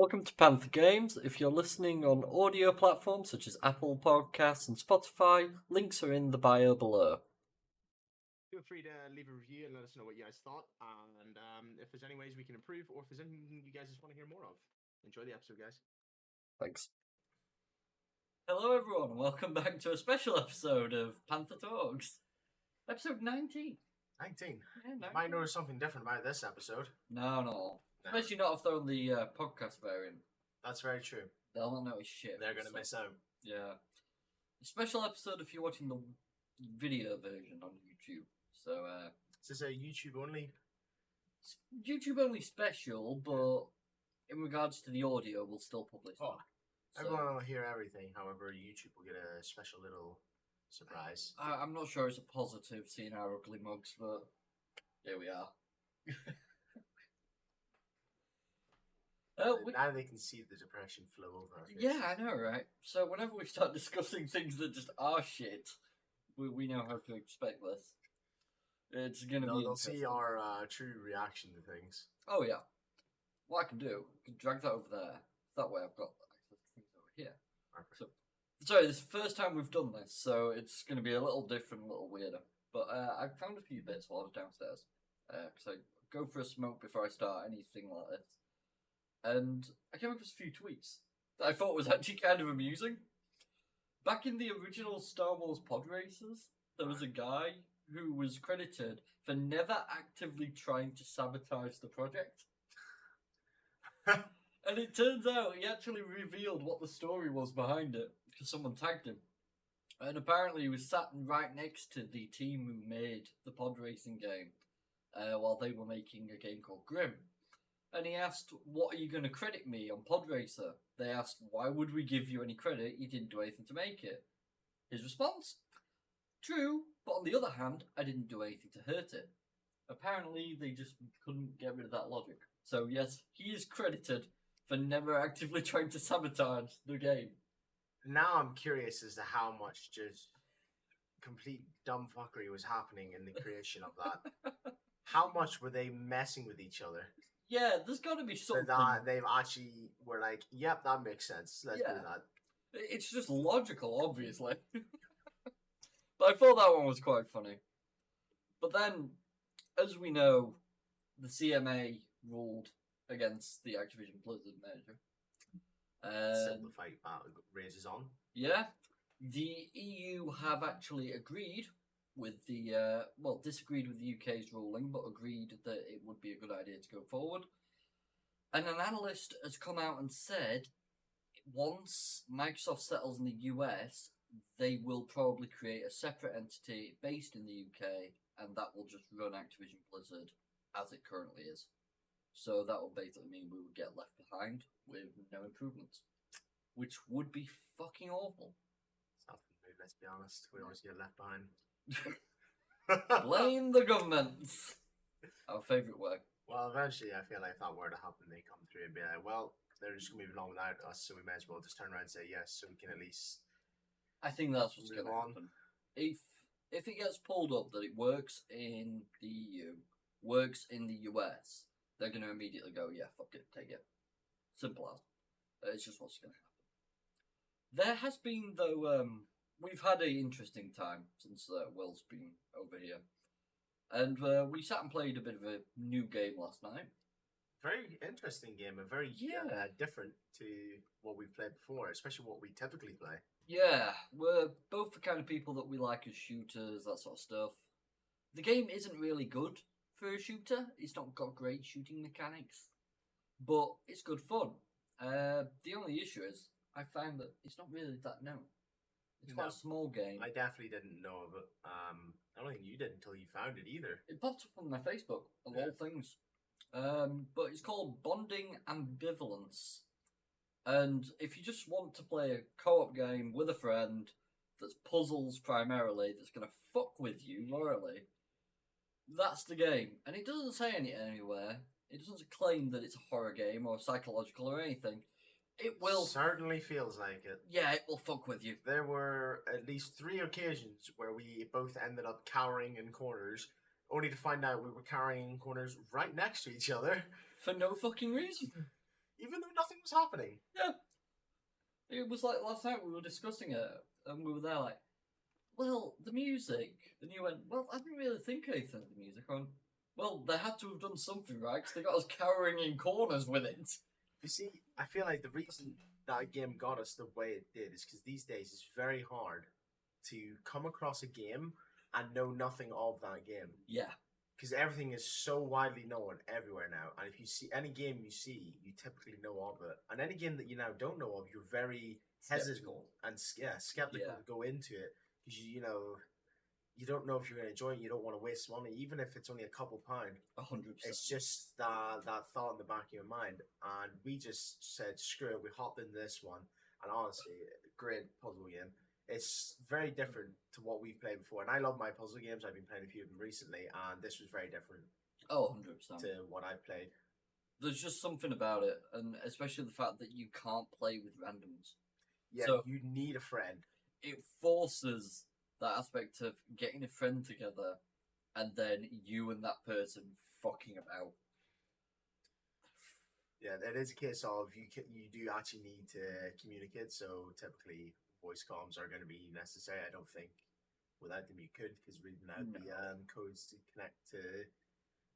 Welcome to PandTha Games. If you're listening on audio platforms such as Apple Podcasts and Spotify, links are in the bio below. Feel free to leave a review and let us know what you guys thought, and if there's any ways we can improve, or if there's anything you guys just want to hear more of. Enjoy the episode, guys. Thanks. Hello everyone, welcome back to a special episode of PandTha Talks. Episode 19. 19. Yeah, 19. Might notice something different about this episode. No. Especially not if they're on the podcast variant. That's very true. They'll not notice shit. They're going to miss out. Yeah. A special episode if you're watching the video version on YouTube. So, is this a YouTube only? YouTube only special, but in regards to the audio, we'll still publish it. Everyone will hear everything, however, YouTube will get a special little surprise. I'm not sure it's a positive seeing our ugly mugs, but here we are. Now they can see the depression flow over our face. Yeah, I know, right? So whenever we start discussing things that just are shit, we know how to expect this. It's going to be they'll see our true reaction to things. Oh, yeah. What I can do, I can drag that over there. That way I've got access to things over here. So, sorry, this is the first time we've done this, so it's going to be a little different, a little weirder. But I found a few bits while I was downstairs. Because I go for a smoke before I start anything like this. And I came across a few tweets that I thought was actually kind of amusing. Back in the original Star Wars pod races, there was a guy who was credited for never actively trying to sabotage the project. And it turns out he actually revealed what the story was behind it, because someone tagged him. And apparently he was sat right next to the team who made the pod racing game, while they were making a game called Grim. And he asked, what are you going to credit me on Pod Racer? They asked, why would we give you any credit? You didn't do anything to make it. His response, true, but on the other hand, I didn't do anything to hurt it. Apparently, they just couldn't get rid of that logic. So yes, he is credited for never actively trying to sabotage the game. Now I'm curious as to how much just complete dumb fuckery was happening in the creation of that. How much were they messing with each other? Yeah, there's got to be something. They've actually were like, yep, that makes sense. Let's do that. It's just logical, obviously. But I thought that one was quite funny. But then, as we know, the CMA ruled against the Activision Blizzard merger. Simplified raises on. Yeah. The EU have actually agreed with the, disagreed with the UK's ruling, but agreed that it would be a good idea to go forward. And an analyst has come out and said, once Microsoft settles in the US, they will probably create a separate entity based in the UK, and that will just run Activision Blizzard as it currently is. So that will basically mean we would get left behind with no improvements, which would be fucking awful. Let's be honest, we always get left behind. Blame the governments. Our favourite word. Well, eventually, I feel like if that were to happen, they come through and be like, well, they're just going to move along without us, so we may as well just turn around and say yes, so we can at least. I think that's what's going to happen. If it gets pulled up that it works in the EU, works in the US, they're going to immediately go, yeah, fuck it, take it. Simple as. It's just what's going to happen. There has been, though, we've had an interesting time since Will's been over here. And we sat and played a bit of a new game last night. Very interesting game and very different to what we've played before, especially what we typically play. Yeah, we're both the kind of people that we like as shooters, that sort of stuff. The game isn't really good for a shooter. It's not got great shooting mechanics, but it's good fun. The only issue is I find that it's not really that known. It's quite a small game. I definitely didn't know of it. I don't think you did until you found it either. It popped up on my Facebook, of all things. But it's called Bonding Ambivalence. And if you just want to play a co-op game with a friend that's puzzles primarily, that's going to fuck with you morally, that's the game. And it doesn't say anywhere. It doesn't claim that it's a horror game or psychological or anything. It will. Certainly feels like it. Yeah, it will fuck with you. There were at least 3 occasions where we both ended up cowering in corners, only to find out we were cowering in corners right next to each other. For no fucking reason. even though nothing was happening. Yeah. It was like last night we were discussing it, and we were there like, well, the music. And you went, well, I didn't really think anything of the music. I went, well, they had to have done something right, because they got us cowering in corners with it. You see, I feel like the reason that game got us the way it did is because these days it's very hard to come across a game and know nothing of that game. Yeah. Because everything is so widely known everywhere now. And if you see any game you see, you typically know of it. And any game that you now don't know of, you're very hesitant and skeptical to go into it. Because, you don't know if you're going to enjoy it. You don't want to waste money, even if it's only a couple £100. 100%. It's just that thought in the back of your mind. And we just said, screw it. We hopped in this one. And honestly, great puzzle game. It's very different to what we've played before. And I love my puzzle games. I've been playing a few of them recently. And this was very different. Oh, 100%. To what I've played. There's just something about it. And especially the fact that you can't play with randoms. Yeah, so you need a friend. It forces that aspect of getting a friend together and then you and that person fucking about. Yeah, it is a case of you do actually need to communicate, so typically voice comms are going to be necessary. I don't think without them you could, because reading out the codes to connect to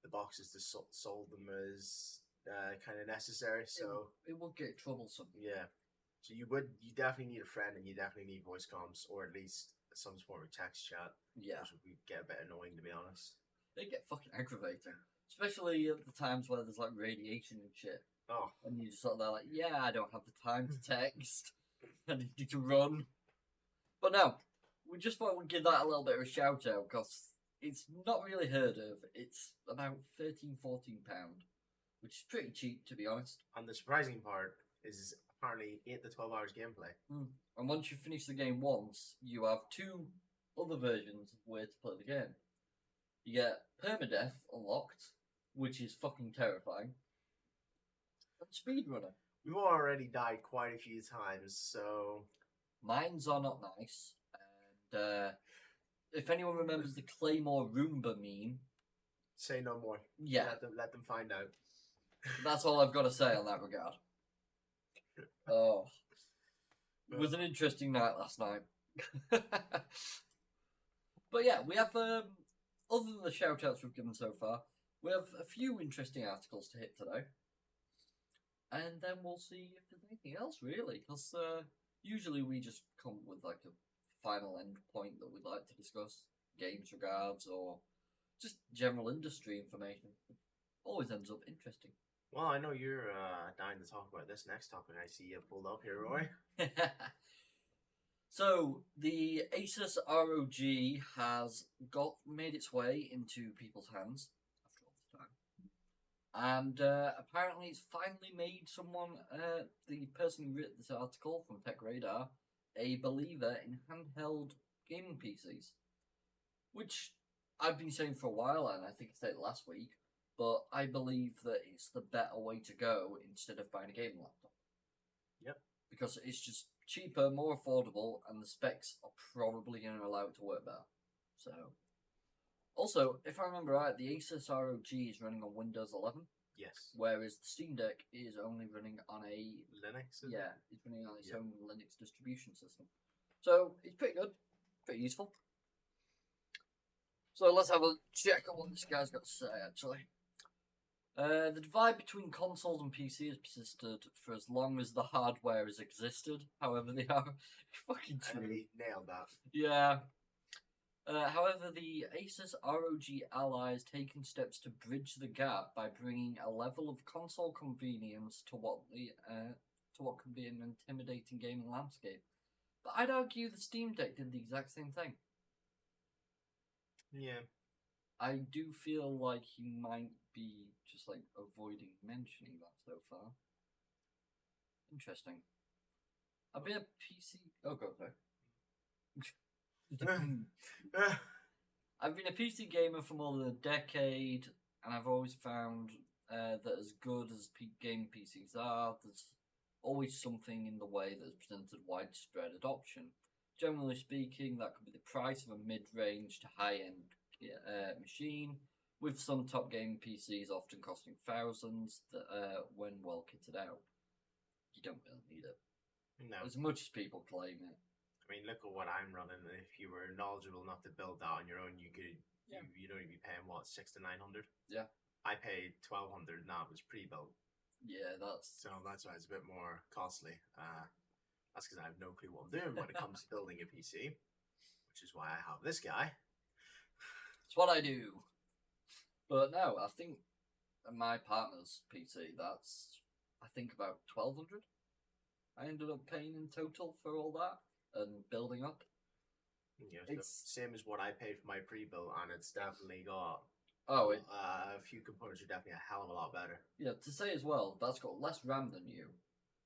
the boxes to solve them is kind of necessary. So it would get troublesome. Yeah, so you definitely need a friend, and you definitely need voice comms, or at least some form of text chat. Yeah, which would get a bit annoying, to be honest. They get fucking aggravating, especially at the times where there's like radiation and shit. Oh, and you just sort of like, yeah, I don't have the time to text. I need to run. But no, we just thought we'd give that a little bit of a shout out because it's not really heard of. It's about £13-14, which is pretty cheap, to be honest. And the surprising part is apparently 8 to 12 hours gameplay. And once you finish the game once, you have 2 other versions of where to play the game. You get permadeath unlocked, which is fucking terrifying. And speedrunner. We've already died quite a few times, so mines are not nice. And if anyone remembers the Claymore Roomba meme, say no more. Yeah, let them find out. That's all I've got to say on that regard. Oh, it was an interesting night last night. But yeah, we have other than the shout outs we've given so far, we have a few interesting articles to hit today. And then we'll see if there's anything else, really. Because usually we just come with like a final end point that we'd like to discuss. Games regards or just general industry information. Always ends up interesting. Well, I know you're dying to talk about this next topic I see you pulled up here, Roy. So, the Asus ROG has made its way into people's hands. And apparently it's finally made someone, the person who wrote this article from Tech Radar, a believer in handheld gaming PCs. Which I've been saying for a while, and I think I said it last week, but I believe that it's the better way to go instead of buying a gaming laptop. Yep. Because it's just cheaper, more affordable, and the specs are probably going to allow it to work better. So... Also, if I remember right, the Asus ROG is running on Windows 11. Yes. Whereas the Steam Deck is only running on a... Linux? Yeah, it's running on its own Linux distribution system. So, it's pretty good. Pretty useful. So, let's have a check on what this guy's got to say, actually. The divide between consoles and PC has persisted for as long as the hardware has existed. However, they are fucking true. He nailed that. Yeah. However, the Asus ROG Ally has taken steps to bridge the gap by bringing a level of console convenience to what could be an intimidating gaming landscape. But I'd argue the Steam Deck did the exact same thing. Yeah. I do feel like he might be just like avoiding mentioning that so far. Interesting. I've been a PC... Oh, go there. I've been a PC gamer for more than a decade, and I've always found that as good as game PCs are, there's always something in the way that has presented widespread adoption. Generally speaking, that could be the price of a mid-range to high-end machine, with some top game PCs often costing thousands when well kitted out. you don't really need it. No. As much as people claim it. I mean, look at what I'm running. If you were knowledgeable enough to build that on your own, you could. Yeah. You'd only be paying what, 600 to 900. Yeah. I paid 1,200, and that was pre-built. Yeah, that's why it's a bit more costly. That's because I have no clue what I'm doing when it comes to building a PC, which is why I have this guy. it's what I do. But no, I think my partner's PC, that's I think about 1,200. I ended up paying in total for all that and building up. Yeah, it's the same as what I paid for my pre-built, and it's definitely got a few components are definitely a hell of a lot better. Yeah, to say as well, that's got less RAM than you,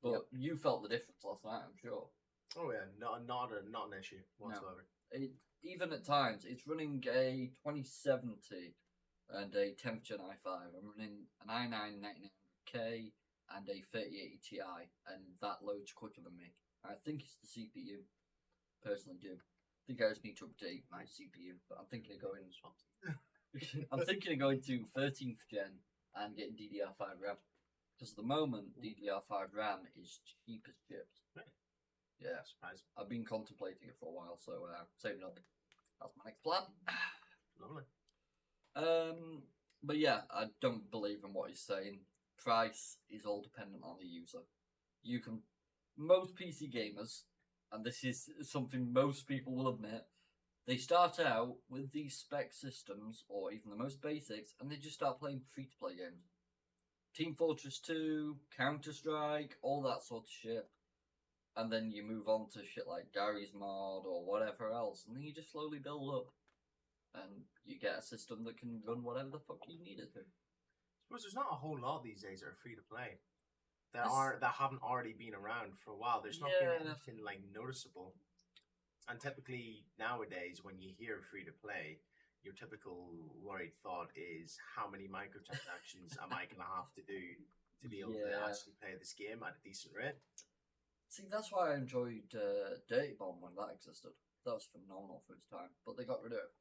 but you felt the difference last night, I'm sure. Oh yeah, not an issue whatsoever. No. Even at times, it's running a 2070 and a 10th Gen i5. I'm running an i9-9900K and a 3080 Ti, and that loads quicker than me. I think it's the CPU. Personally, do. I think I just need to update my CPU, but I'm thinking of going. I'm thinking of going to 13th Gen and getting DDR5 RAM. Because at the moment, DDR5 RAM is cheap as chips. Really? Yeah, surprising. I've been contemplating it for a while, so saving up. That's my next plan. Lovely. But yeah, I don't believe in what he's saying. Price is all dependent on the user. Most PC gamers, and this is something most people will admit, they start out with these spec systems, or even the most basics, and they just start playing free-to-play games. Team Fortress 2, Counter-Strike, all that sort of shit. And then you move on to shit like Gary's Mod or whatever else, and then you just slowly build up. And you get a system that can run whatever the fuck you need it to. I suppose there's not a whole lot these days that are free-to-play. That haven't already been around for a while. There's not been anything like noticeable. And typically nowadays, when you hear free to play, your typical worried thought is, how many microtransactions am I going to have to do to be able to actually play this game at a decent rate? See, that's why I enjoyed Dirty Bomb when that existed. That was phenomenal for its time, but they got rid of it.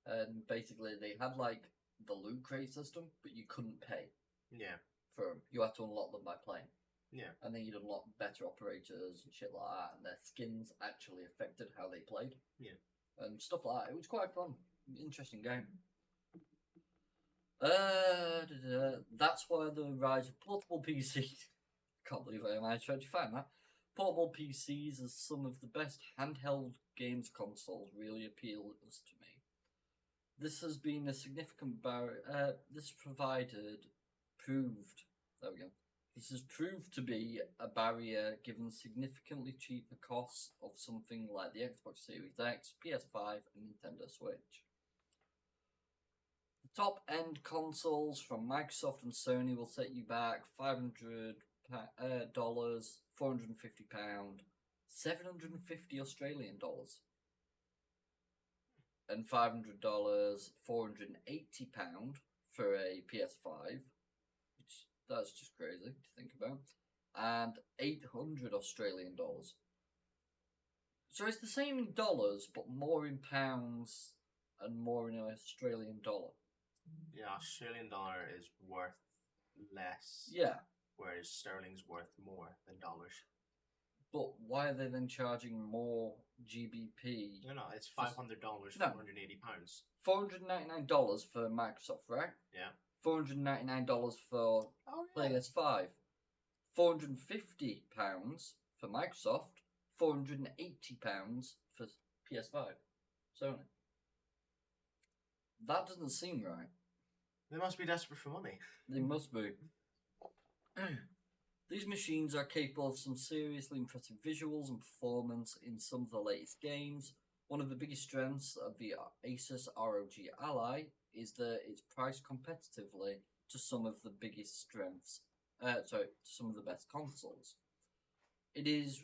And basically, they had like the loot crate system, but you couldn't pay. Yeah. For them. You had to unlock them by playing. Yeah. And then you'd unlock better operators and shit like that, and their skins actually affected how they played. Yeah. And stuff like that. It was quite fun. Interesting game. That's why the rise of portable PCs. Can't believe I managed to actually find that. Portable PCs as some of the best handheld games consoles really appeals to me. This has been a significant barrier. This has proved to be a barrier given significantly cheaper costs of something like the Xbox Series X, PS5, and Nintendo Switch. The top-end consoles from Microsoft and Sony will set you back $500, £450, 750 Australian dollars, and $500, £480 for a PS5. That's just crazy to think about. And 800 Australian dollars. So it's the same in dollars, but more in pounds and more in an Australian dollar. Yeah, Australian dollar is worth less. Yeah. Whereas sterling's worth more than dollars. But why are they then charging more GBP? No, it's $500, £480. $499 for Microsoft, right? Yeah. $499 for PS5, £450 for Microsoft, £480 for PS5. Sony. That doesn't seem right. They must be desperate for money. They must be. These machines are capable of some seriously impressive visuals and performance in some of the latest games. One of the biggest strengths of the Asus ROG Ally is that it's priced competitively to some of the biggest strengths. To some of the best consoles. It is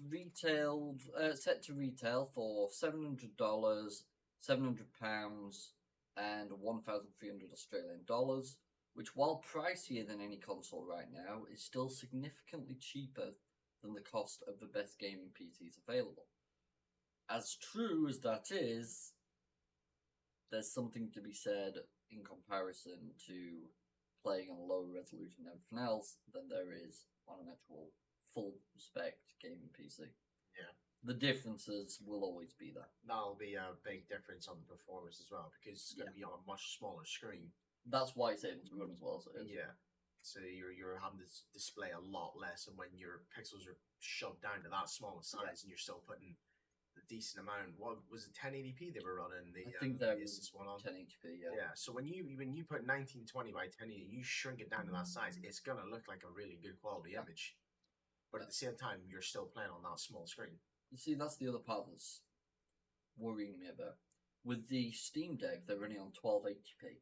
set to retail for $700, £700, and 1,300 Australian dollars, which, while pricier than any console right now, is still significantly cheaper than the cost of the best gaming PCs available. As true as that is, there's something to be said in comparison to playing on low resolution and everything else than there is on an actual full spec gaming PC. Yeah. The differences will always be there. That'll be a big difference on the performance as well, because it's going to be on a much smaller screen. That's why it's able to run as well as it is. Yeah. So you're having to display a lot less, and when your pixels are shoved down to that small a size, and you're still putting a decent amount. What was it? 1080p they were running. I think that was one on 1080p. Yeah. Yeah. So when you put 1920 by 1080, you shrink it down to that size. It's gonna look like a really good quality image, but at the same time, you're still playing on that small screen. You see, that's the other part that's worrying me about. With the Steam Deck, they're running on 1280p.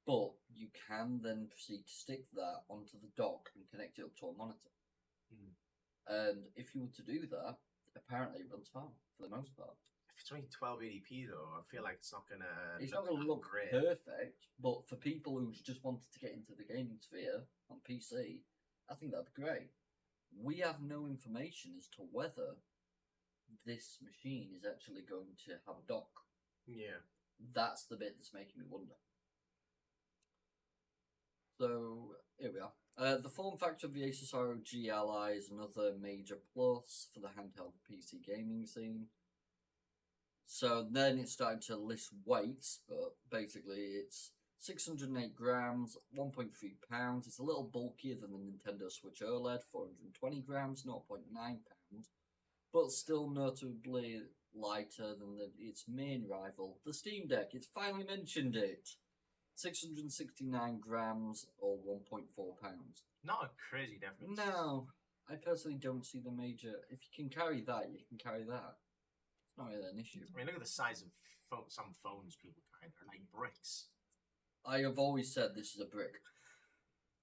But you can then proceed to stick that onto the dock and connect it up to a monitor. And if you were to do that, apparently it runs fine for the most part. If it's only 1280p though, I feel like it's not gonna. It's not gonna look great. Perfect, but for people who just wanted to get into the gaming sphere on PC, I think that'd be great. We have no information as to whether this machine is actually going to have a dock. Yeah. That's the bit that's making me wonder. So, here we are. The form factor of the Asus ROG Ally is another major plus for the handheld PC gaming scene. So then it's starting to list weights, but basically it's 608 grams, 1.3 pounds. It's a little bulkier than the Nintendo Switch OLED, 420 grams, 0.9 pounds, but still notably lighter than its main rival, the Steam Deck. It's finally mentioned it. 669 grams or 1.4 pounds. Not a crazy difference. No, I personally don't see the major. If you can carry that, you can carry that. It's not really an issue. I mean, look at the size of some phones people carry. They're like bricks. I have always said this is a brick.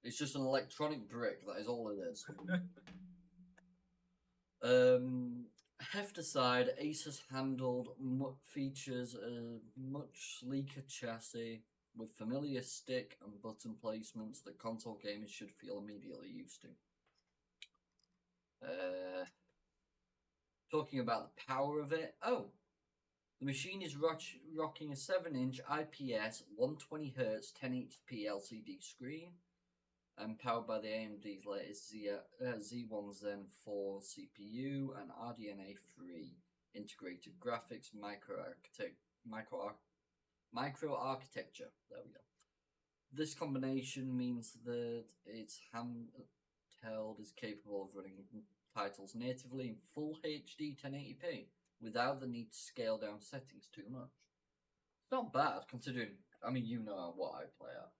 It's just an electronic brick. That is all it is. Heft aside, Asus handled features a much sleeker chassis with familiar stick and button placements that console gamers should feel immediately used to. Talking about the power of it, the machine is rocking a 7-inch IPS 120Hz 1080p LCD screen and powered by the AMD's latest Z1 Zen 4 CPU and RDNA 3 integrated graphics microarchitecture. There we go. This combination means that its handheld is capable of running titles natively in full HD 1080p without the need to scale down settings too much. It's not bad considering, I mean, you know what I play at.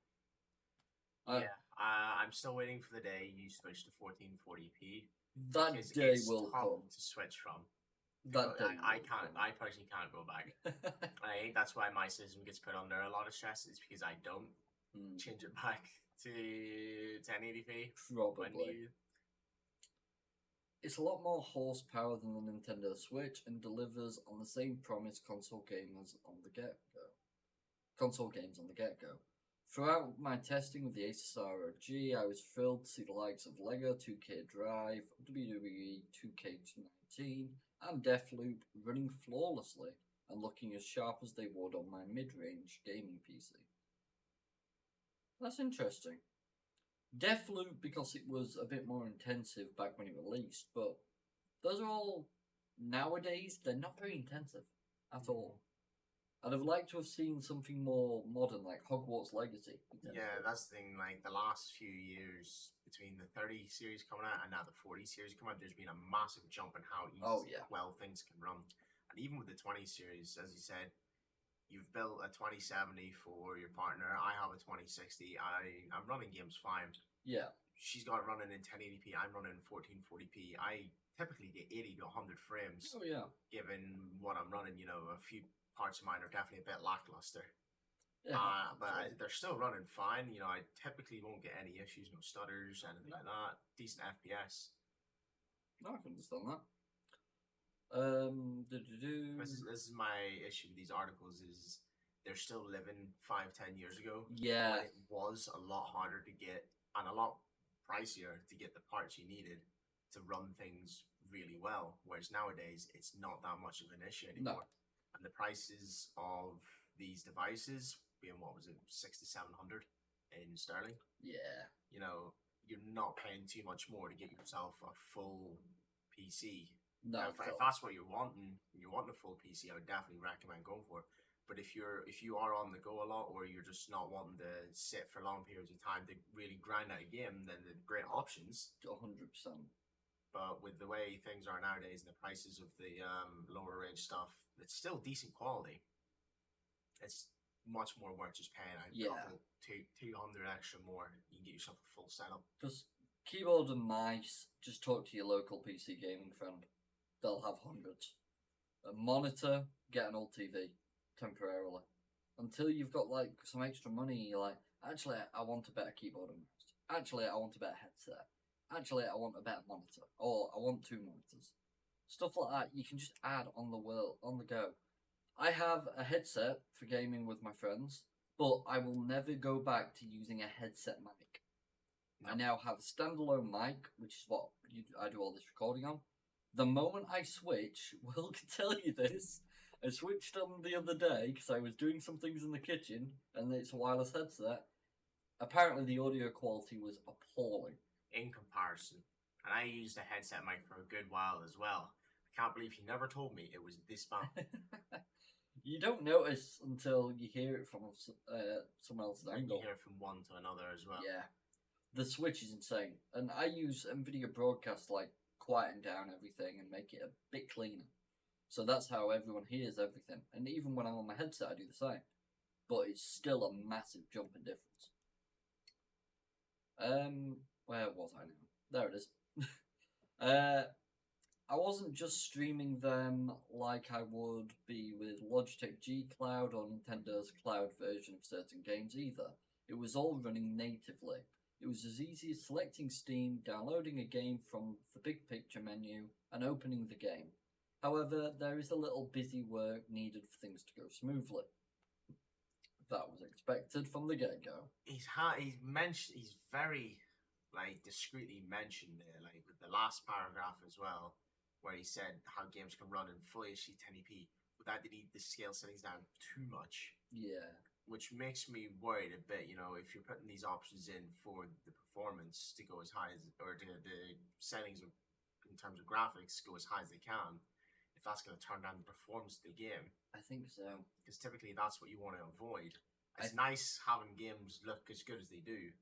I'm still waiting for the day you switch to 1440p. That day will come. To switch from. That day I personally can't go back. I think that's why my system gets put under a lot of stress. Is because I don't change it back to 1080p. Probably. It's a lot more horsepower than the Nintendo Switch and delivers on the same promise console games on the get-go. Throughout my testing with the Asus ROG, I was thrilled to see the likes of LEGO 2K Drive, WWE 2K19, and Deathloop running flawlessly and looking as sharp as they would on my mid-range gaming PC. That's interesting. Deathloop because it was a bit more intensive back when it released, but those are all nowadays, they're not very intensive at all. I'd have liked to have seen something more modern, like Hogwarts Legacy. Yeah, that's the thing. Like the last few years, between the 30 series coming out and now the 40 series coming out, there's been a massive jump in how well things can run. And even with the 20 series, as you said, you've built a 2070 for your partner. I have a 2060. I'm running games fine. Yeah. She's got it running in 1080p. I'm running in 1440p. I typically get 80 to 100 frames. Oh, yeah. Given what I'm running, a few parts of mine are definitely a bit lackluster. Yeah, but they're still running fine. I typically won't get any issues, no stutters, anything like that. Decent FPS. No, I can understand that. This is my issue with these articles is they're still living 5-10 years ago. Yeah. When it was a lot harder to get and a lot pricier to get the parts you needed to run things really well. Whereas nowadays it's not that much of an issue anymore. No. And the prices of these devices being, what was it, 600 to 700 in sterling? Yeah. you're not paying too much more to get yourself a full PC. No, Now, if that's what you're wanting a full PC, I would definitely recommend going for it. But if you are on the go a lot, or you're just not wanting to sit for long periods of time to really grind out a game, then the great options. 100%. But with the way things are nowadays and the prices of the lower range stuff, it's still decent quality. It's much more worth just paying a couple, 200 extra more. You can get yourself a full setup. Just keyboard and mice, just talk to your local PC gaming friend. They'll have hundreds. A monitor, get an old TV, temporarily. Until you've got like some extra money, you're like, actually, I want a better keyboard and mouse. Actually, I want a better headset. Actually, I want a better monitor. Or I want 2 monitors. Stuff like that, you can just add on the go. I have a headset for gaming with my friends, but I will never go back to using a headset mic. I now have a standalone mic, which is what I do all this recording on. The moment I switch, Will can tell you this, I switched on the other day because I was doing some things in the kitchen, and it's a wireless headset. Apparently the audio quality was appalling. In comparison. And I used a headset mic for a good while as well. I can't believe you never told me it was this bad. You don't notice until you hear it from someone else's angle. You hear it from one to another as well. Yeah. The switch is insane. And I use NVIDIA Broadcast, like, quieten down everything and make it a bit cleaner. So that's how everyone hears everything. And even when I'm on my headset, I do the same. But it's still a massive jump in difference. Where was I now? There it is. I wasn't just streaming them like I would be with Logitech G Cloud or Nintendo's cloud version of certain games either. It was all running natively. It was as easy as selecting Steam, downloading a game from the big picture menu, and opening the game. However, there is a little busy work needed for things to go smoothly. That was expected from the get-go. He's very discreetly mentioned there, like with the last paragraph as well, where he said how games can run in full HD 1080p without the need to scale settings down too much. Yeah. Which makes me worried a bit, if you're putting these options in for the performance to go as high as, or the settings in terms of graphics go as high as they can, if that's going to turn down the performance of the game. I think so. Because typically that's what you want to avoid. It's nice having games look as good as they do,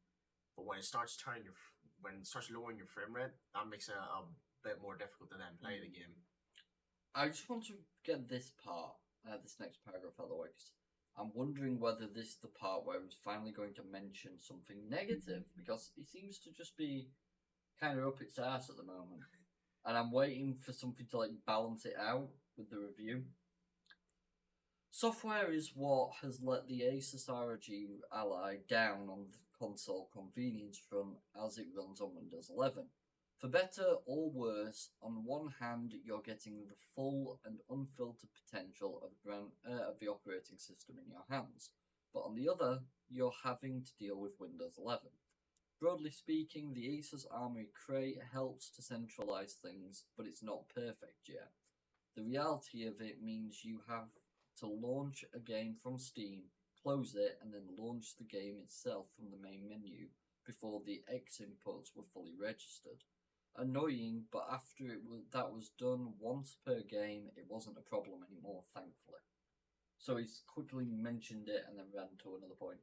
but when it starts lowering your frame rate, that makes it a bit more difficult to then play the game. I just want to get this part, this next paragraph out of the way, because I'm wondering whether this is the part where he's finally going to mention something negative, because it seems to just be kind of up its ass at the moment. And I'm waiting for something to balance it out with the review. Software is what has let the Asus ROG Ally down on the console convenience front as it runs on Windows 11. For better or worse, on one hand, you're getting the full and unfiltered potential of the operating system in your hands, but on the other, you're having to deal with Windows 11. Broadly speaking, the Asus Armoury Crate helps to centralize things, but it's not perfect yet. The reality of it means you have to launch a game from Steam, close it, and then launch the game itself from the main menu before the X inputs were fully registered. Annoying, but after that was done once per game, it wasn't a problem anymore, thankfully. So he's quickly mentioned it and then ran to another point.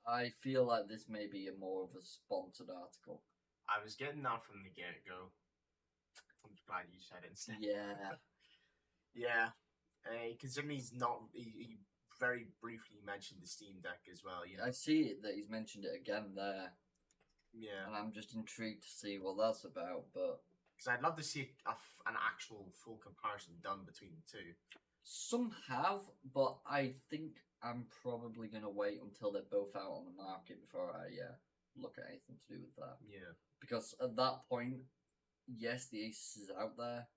I feel like this may be more of a sponsored article. I was getting that from the get-go. I'm glad you said it instead. Yeah. Yeah. Considering he very briefly mentioned the Steam Deck as well. I see it that he's mentioned it again there. Yeah. And I'm just intrigued to see what that's about, but... Because I'd love to see an actual full comparison done between the two. Some have, but I think I'm probably going to wait until they're both out on the market before I look at anything to do with that. Yeah. Because at that point, yes, the Asus is out there,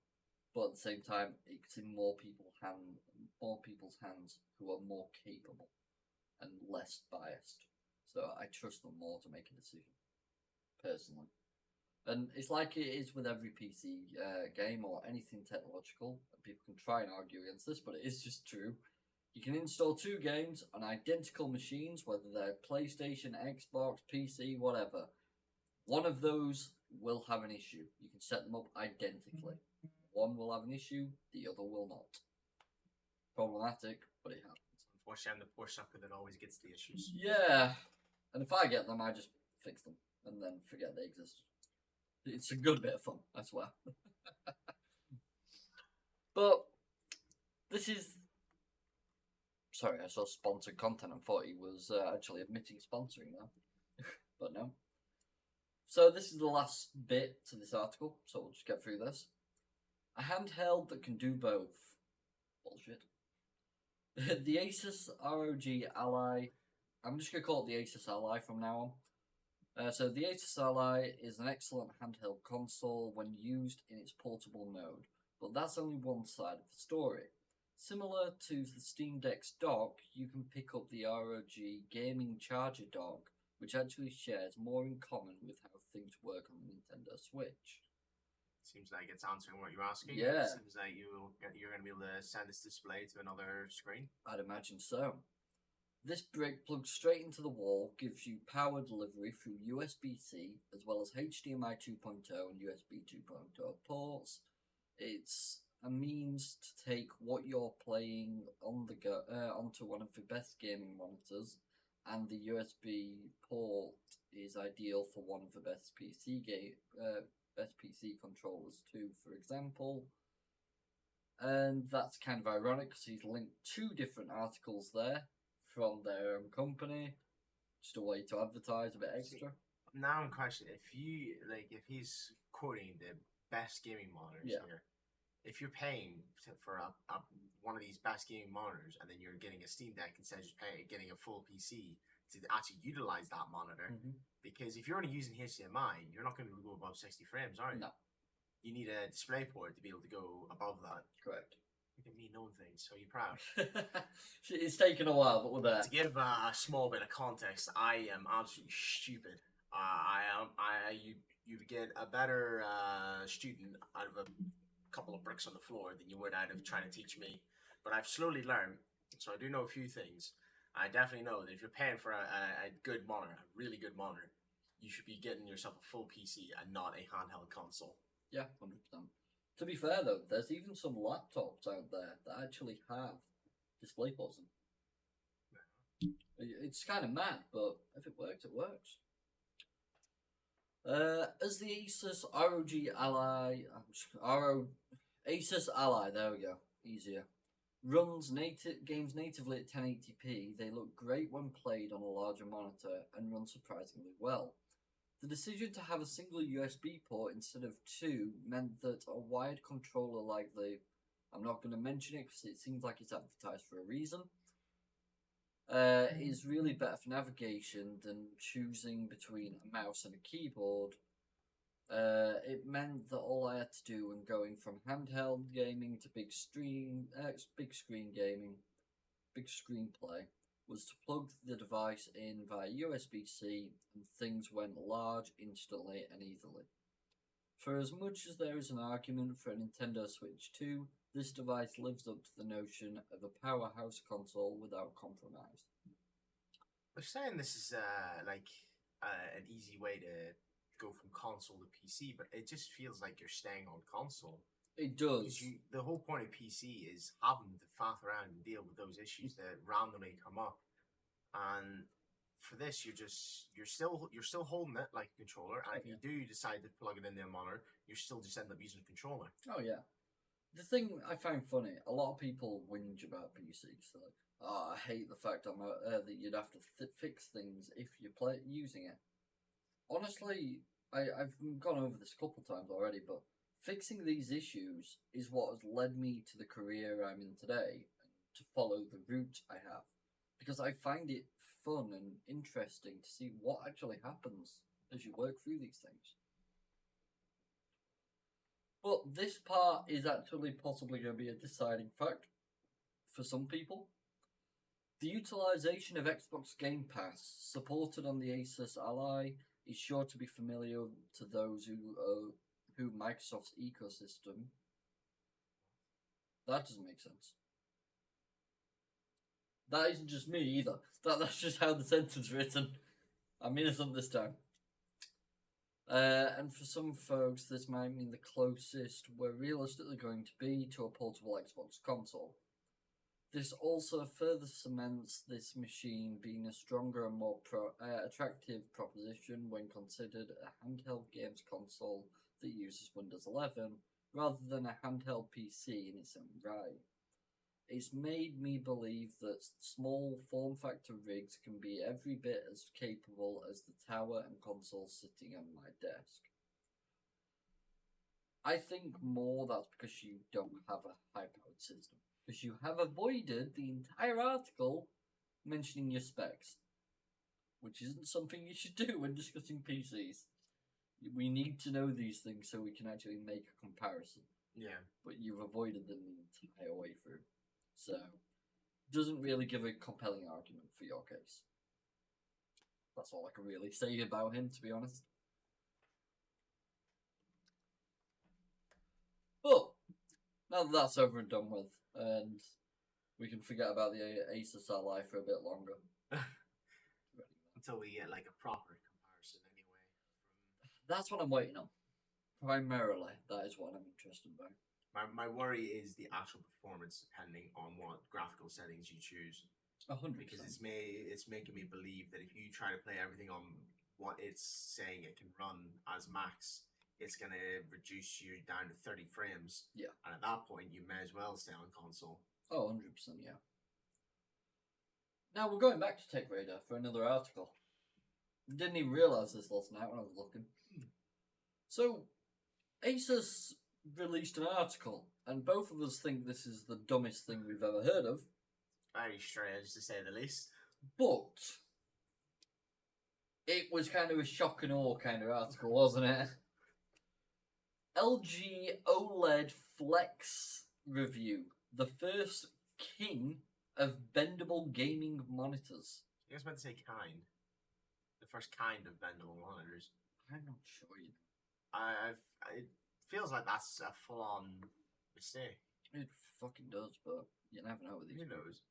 but at the same time, it's in more people's hands who are more capable and less biased. So I trust them more to make a decision, personally. And it's like it is with every PC game or anything technological. People can try and argue against this, but it is just true. You can install 2 games on identical machines, whether they're PlayStation, Xbox, PC, whatever. One of those will have an issue. You can set them up identically. One will have an issue, the other will not. Problematic, but it happens. Unfortunately, I'm the poor sucker that always gets the issues. Yeah, and if I get them, I just fix them and then forget they exist. It's a good bit of fun, I swear. But this is... Sorry, I saw sponsored content and thought he was actually admitting sponsoring now. But no. So this is the last bit to this article, so we'll just get through this. A handheld that can do both. Bullshit. The Asus ROG Ally. I'm just going to call it the Asus Ally from now on. So the Asus Ally is an excellent handheld console when used in its portable mode, but that's only one side of the story. Similar to the Steam Deck's dock, you can pick up the ROG Gaming Charger dock, which actually shares more in common with how things work on the Nintendo Switch. Seems like it's answering what you're asking. Yeah. Seems like you're going to be able to send this display to another screen. I'd imagine so. This brick plugs straight into the wall, gives you power delivery through USB-C, as well as HDMI 2.0 and USB 2.0 ports. It's a means to take what you're playing on the go onto one of the best gaming monitors, and the USB port is ideal for one of the best PC controllers too, for example. And that's kind of ironic because he's linked 2 different articles there from their own company, just a way to advertise a bit extra. Now I'm questioning if he's quoting the best gaming monitors here. If you're paying for one of these best gaming monitors and then you're getting a Steam Deck instead of just getting a full PC to actually utilize that monitor, because if you're only using HDMI, you're not going to go above 60 frames, are you? No. You need a display port to be able to go above that. Correct. Look at me knowing things, so you're proud. It's taken a while, but we're there. To give a small bit of context, I am absolutely stupid. You get a better student out of a couple of bricks on the floor than you would out of trying to teach me. But I've slowly learned, so I do know a few things. I definitely know that if you're paying for a good monitor, a really good monitor, you should be getting yourself a full PC and not a handheld console. Yeah, 100%. To be fair though, there's even some laptops out there that actually have DisplayPorts in. It's kind of mad, but if it works, it works. As the Asus ROG Ally, Asus Ally, there we go, easier, runs games natively at 1080p, they look great when played on a larger monitor and run surprisingly well. The decision to have a single USB port instead of 2 meant that a wired controller like the... I'm not going to mention it because it seems like it's advertised for a reason. Is really better for navigation than choosing between a mouse and a keyboard. It meant that all I had to do when going from handheld gaming to big screen gaming, big screen play, was to plug the device in via USB-C and things went large instantly and easily. For as much as there is an argument for a Nintendo Switch 2, this device lives up to the notion of a powerhouse console without compromise. They're saying this is an easy way to go from console to PC, but it just feels like you're staying on console. It does. The whole point of PC is having to faff around and deal with those issues that randomly come up. And for this, you're still holding it like a controller. And if you do decide to plug it in the monitor, you still just end up using a controller. Oh yeah. The thing I find funny, a lot of people whinge about PCs. Like, I hate the fact that you'd have to fix things if you're using it. Honestly, I've gone over this a couple times already, but fixing these issues is what has led me to the career I'm in today, and to follow the route I have. Because I find it fun and interesting to see what actually happens as you work through these things. But this part is actually possibly going to be a deciding fact for some people. The utilization of Xbox Game Pass, supported on the Asus Ally, is sure to be familiar to those who Microsoft's ecosystem. That doesn't make sense. That isn't just me either. That's just how the sentence written. I'm innocent this time. And for some folks, this might mean the closest we're realistically going to be to a portable Xbox console. This also further cements this machine being a stronger and more attractive proposition when considered a handheld games console that uses Windows 11 rather than a handheld PC in its own right. It's made me believe that small form factor rigs can be every bit as capable as the tower and console sitting on my desk. I think more that's because you don't have a high-powered system. Because you have avoided the entire article mentioning your specs, which isn't something you should do when discussing PCs. We need to know these things so we can actually make a comparison. Yeah. But you've avoided them the entire way through. So, doesn't really give a compelling argument for your case. That's all I can really say about him, to be honest. But, now that that's over and done with, and we can forget about the Asus Ally for a bit longer. Until we get like a proper comparison anyway. That's what I'm waiting on. Primarily, that is what I'm interested in. My worry is the actual performance depending on what graphical settings you choose. 100%. Because it's making me believe that if you try to play everything on what it's saying it can run as max, it's going to reduce you down to 30 frames. Yeah. And at that point, you may as well stay on console. Oh, 100%, yeah. Now, we're going back to Tech Radar for another article. Didn't even realise this last night when I was looking. So, Asus released an article, and both of us think this is the dumbest thing we've ever heard of. Very strange, to say the least. But it was kind of a shock and awe kind of article, wasn't it? LG OLED Flex review. The first king of bendable gaming monitors. You guys meant to say kind. The first kind of bendable monitors. I'm not sure, you know. It feels like that's a full-on mistake. It fucking does, but you never know with these. Who knows?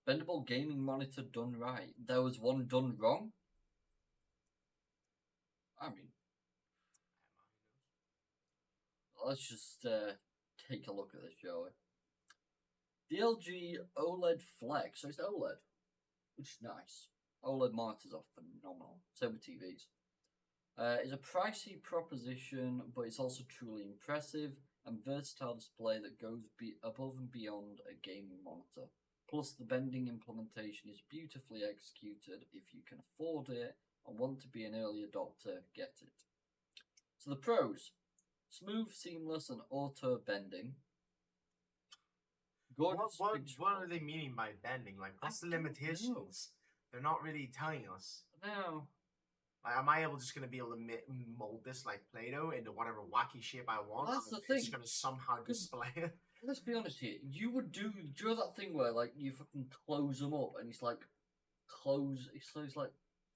Bendable gaming monitor done right. There was one done wrong. I mean, let's just take a look at this, shall we? The LG OLED Flex, so it's OLED, which is nice. OLED monitors are phenomenal. So with TVs. It's a pricey proposition, but it's also truly impressive and versatile display that goes above and beyond a gaming monitor. Plus, the bending implementation is beautifully executed. If you can afford it and want to be an early adopter, get it. So the pros: smooth, seamless, and auto bending. What are they meaning by bending? Like, what's the limitations? They're not really telling us. No. Like, am I just going to be able to mold this like Play-Doh into whatever wacky shape I want? Well, that's the thing. It's thing. going to somehow display it. Let's be honest here. You would do you know that thing where like you fucking close them up and it's like it's like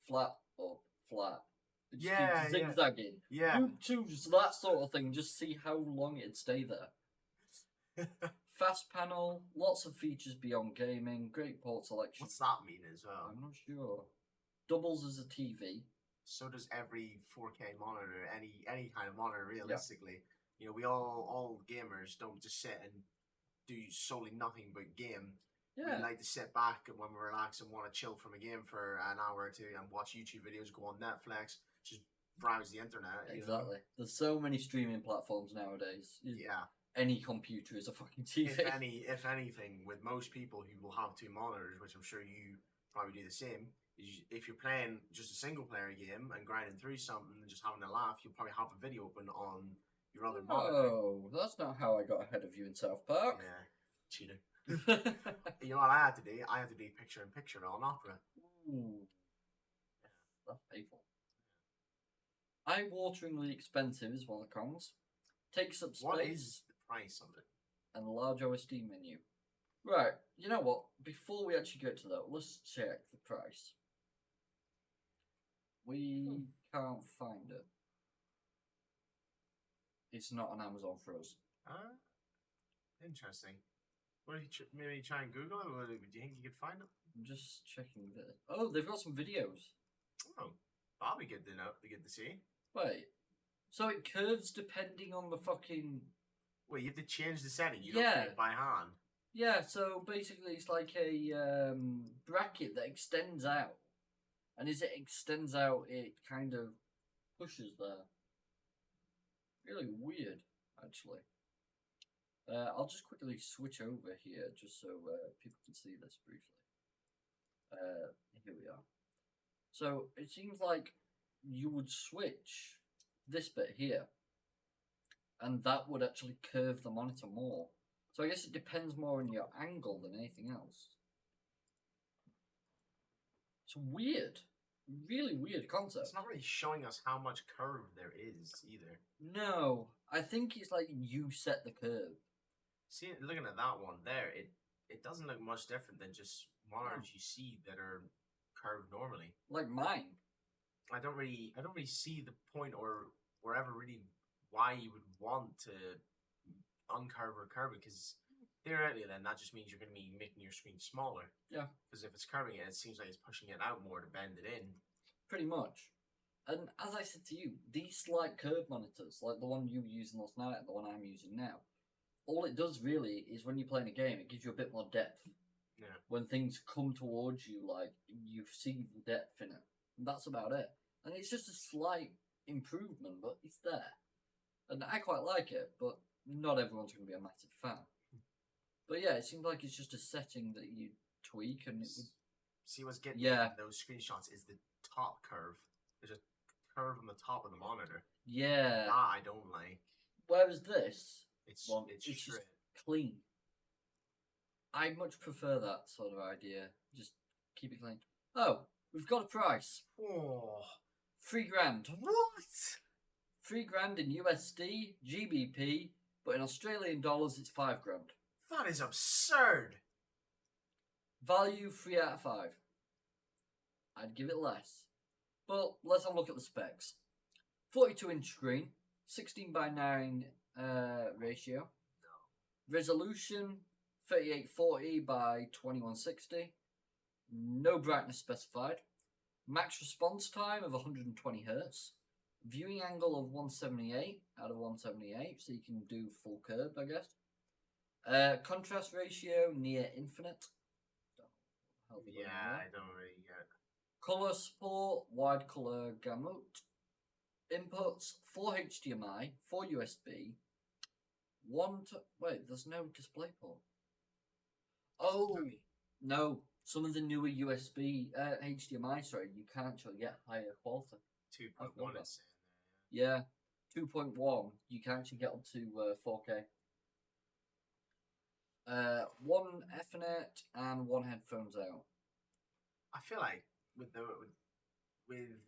flat up, flat. It's Yeah, zigzagging. Yeah. You choose that sort of thing. Just see how long it'd stay there. Fast panel, lots of features beyond gaming, great port selection. What's that mean as well? I'm not sure. Doubles as a TV. So does every 4K monitor, any kind of monitor, realistically. Yeah. You know, we all gamers don't just sit and do solely nothing but game. Yeah. We like to sit back when we relax and want to chill from a game for an hour or two and watch YouTube videos, go on Netflix, just browse the internet. Exactly. There's so many streaming platforms nowadays. Yeah. Any computer is a fucking TV. If anything, with most people who will have two monitors, which I'm sure you probably do the same, if you're playing just a single player game and grinding through something and just having a laugh, you'll probably have a video open on your other monitor. Oh, that's not how I got ahead of you in South Park. Yeah, cheater. You know what I had to do? I had to do picture-in-picture on Opera. Ooh. Yeah, that's painful. Eye-wateringly expensive is one of the cons. Takes up space. What is the price of it? And a large OSD menu. Right, you know what? Before we actually get to that, let's check the price. We can't find it. It's not on Amazon for us. Interesting. What if you maybe try and Google it? Or do you think you could find it? I'm just checking this. Oh, they've got some videos. Oh, that'll be good to know. Good to see. Wait. So it curves depending on the fucking... Wait, you have to change the setting. You don't do it by hand. Yeah, so basically it's like a bracket that extends out. And as it extends out, it kind of pushes there. Really weird, actually. I'll just quickly switch over here just so people can see this briefly. Here we are. So it seems like you would switch this bit here, and that would actually curve the monitor more. So I guess it depends more on your angle than anything else. It's weird. Really weird concept. It's not really showing us how much curve there is either. No, I think it's like you set the curve. See, looking at that one there, it doesn't look much different than just monitors you see that are curved normally. Like mine. I don't really see the point or wherever really why you would want to uncurve or curve it, because theoretically then that just means you're going to be making your screen smaller. Yeah. Because if it's curving it, it seems like it's pushing it out more to bend it in. Pretty much. And as I said to you, these slight curve monitors, like the one you were using last night and the one I'm using now, all it does really is when you're playing a game, it gives you a bit more depth. Yeah. When things come towards you, like, you see the depth in it. And that's about it. And it's just a slight improvement, but it's there. And I quite like it, but not everyone's going to be a massive fan. But yeah, it seems like it's just a setting that you tweak and it would... See what's getting in those screenshots is the top curve. There's a curve on the top of the monitor. Yeah. That I don't like. Whereas this... It's just clean. I much prefer that sort of idea. Just keep it clean. Oh, we've got a price. Oh, $3,000. what? $3,000 in USD, GBP, but in Australian dollars it's $5,000. That is absurd. Value 3 out of 5. I'd give it less. But let's have a look at the specs. 42-inch screen, 16:9 ratio. Resolution 3840 by 2160. No brightness specified. Max response time of 120 Hz. Viewing angle of 178 out of 178, so you can do full curve, I guess. Contrast ratio near infinite. Yeah, I don't really get. Color support, wide color gamut. Inputs 4 HDMI, 4 USB. Wait, there's no display port. Oh no, some of the newer USB HDMI, sorry, you can't actually get higher quality. 2.1 is yeah, 2.1. You can actually get up to 4K. One Ethernet and one headphones out. I feel like with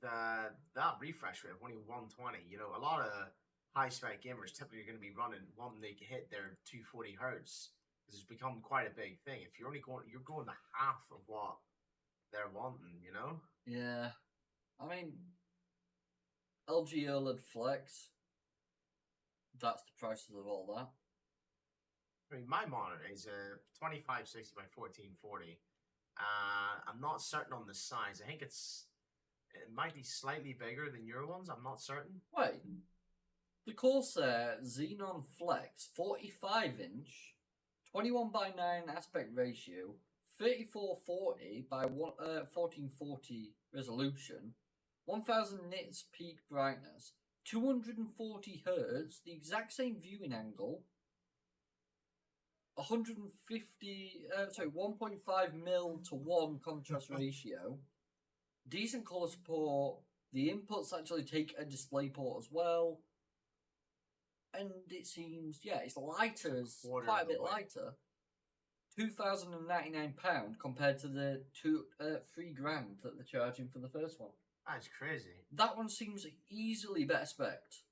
that refresh rate of only 120, you know, a lot of high spec gamers typically are going to be wanting to hit their 240 hertz. This has become quite a big thing. If you're going to half of what they're wanting, you know. Yeah, I mean, LG OLED Flex. That's the prices of all that. I mean, my monitor is a 2560 by 1440. I'm not certain on the size. I think it might be slightly bigger than your ones. I'm not certain. Wait, the Corsair Xenon Flex 45-inch, 21:9 aspect ratio, 3440 by 1440 resolution, 1000 nits peak brightness, 240 Hz, the exact same viewing angle, 1.5 mil to 1 contrast ratio, decent color support, the inputs actually take a display port as well, and it seems, yeah, it's lighter, it's quite a bit lighter. £2,099 compared to the $3,000 that they're charging for the first one. That's crazy. That one seems easily better spec'd,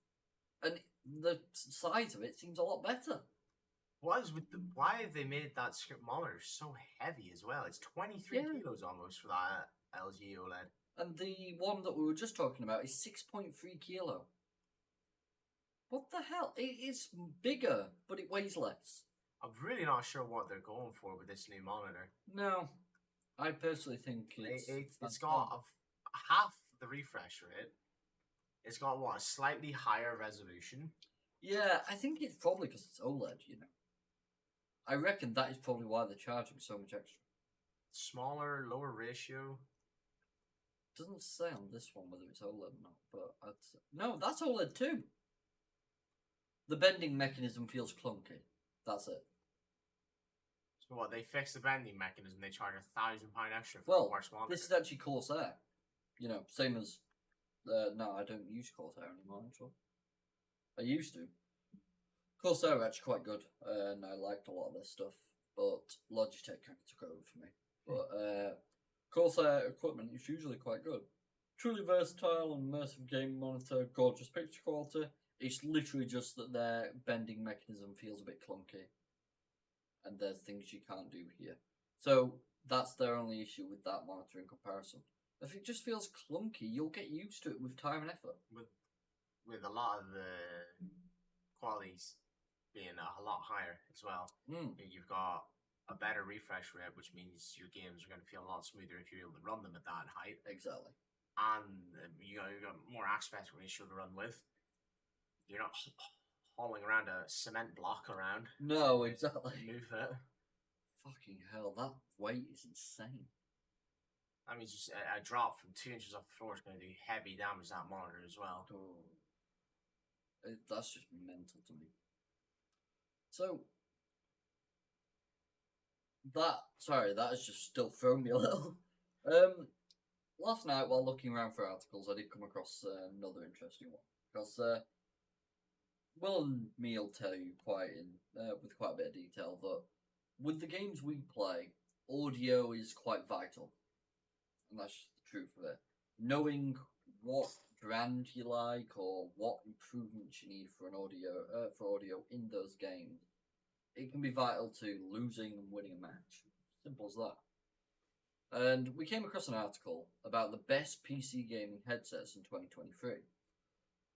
and the size of it seems a lot better. Why have they made that script monitor so heavy as well? It's 23 kilos almost for that LG OLED. And the one that we were just talking about is 6.3 kilo. What the hell? It is bigger, but it weighs less. I'm really not sure what they're going for with this new monitor. No, I personally think It's got half the refresh rate. It's got what, a slightly higher resolution. Yeah, I think it's probably because it's OLED. You know, I reckon that is probably why they're charging so much extra. Smaller, lower ratio. Doesn't say on this one whether it's OLED or not, but no, that's OLED too. The bending mechanism feels clunky. That's it. So what? They fix the bending mechanism. They charge £1,000 extra for a worse monitor. This is actually Corsair. You know, same as. No, I don't use Corsair anymore. Actually, I used to. Corsair are actually quite good, and I liked a lot of their stuff. But Logitech kind of took over for me. But Corsair equipment is usually quite good. Truly versatile and immersive gaming monitor, gorgeous picture quality. It's literally just that their bending mechanism feels a bit clunky. And there's things you can't do here. So that's their only issue with that monitor in comparison. If it just feels clunky, you'll get used to it with time and effort. With a lot of the qualities being a lot higher as well. You've got a better refresh rate, which means your games are going to feel a lot smoother if you're able to run them at that height. Exactly. And you got more aspect ratio to run with. You're not hauling around a cement block around. No, exactly. Move it. Fucking hell, that weight is insane. That means just a drop from 2 inches off the floor is going to do heavy damage to that monitor as well. Oh. That's just mental to me. So, that has just still thrown me a little. Last night, while looking around for articles, I did come across another interesting one. Because Will and me will tell you with quite a bit of detail that with the games we play, audio is quite vital. And that's just the truth of it. Knowing what brand you like or what improvements you need for audio in those games, it can be vital to losing and winning a match. Simple as that. And we came across an article about the best PC gaming headsets in 2023.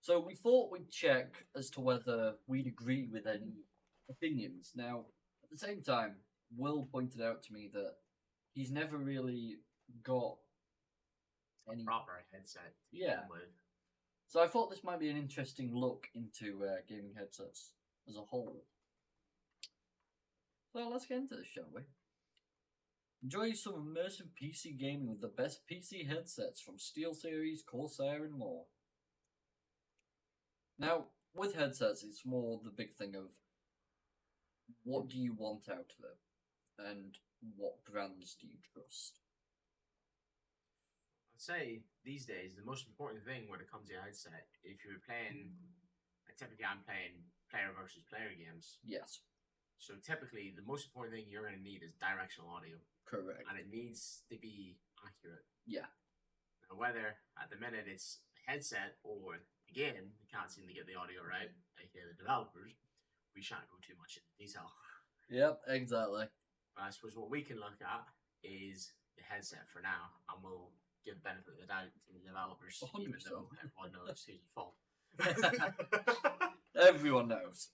So we thought we'd check as to whether we'd agree with any opinions. Now, at the same time, Will pointed out to me that he's never really got any proper headset. Yeah. So I thought this might be an interesting look into gaming headsets as a whole. So let's get into this, shall we? Enjoy some immersive PC gaming with the best PC headsets from SteelSeries, Corsair, and more. Now, with headsets, it's more the big thing of what do you want out of it, and what brands do you trust? I'd say these days the most important thing when it comes to a headset, if you're playing, typically I'm playing player versus player games. Yes. So typically the most important thing you're going to need is directional audio. Correct. And it needs to be accurate. Yeah. Now, whether at the minute it's a headset or the game, we can't seem to get the audio right, aka the developers, we shan't go too much into detail. Yep, exactly. But I suppose what we can look at is the headset for now, and we'll give the benefit of the doubt to the developers, 100%. even though everyone knows who's at fault. Everyone knows.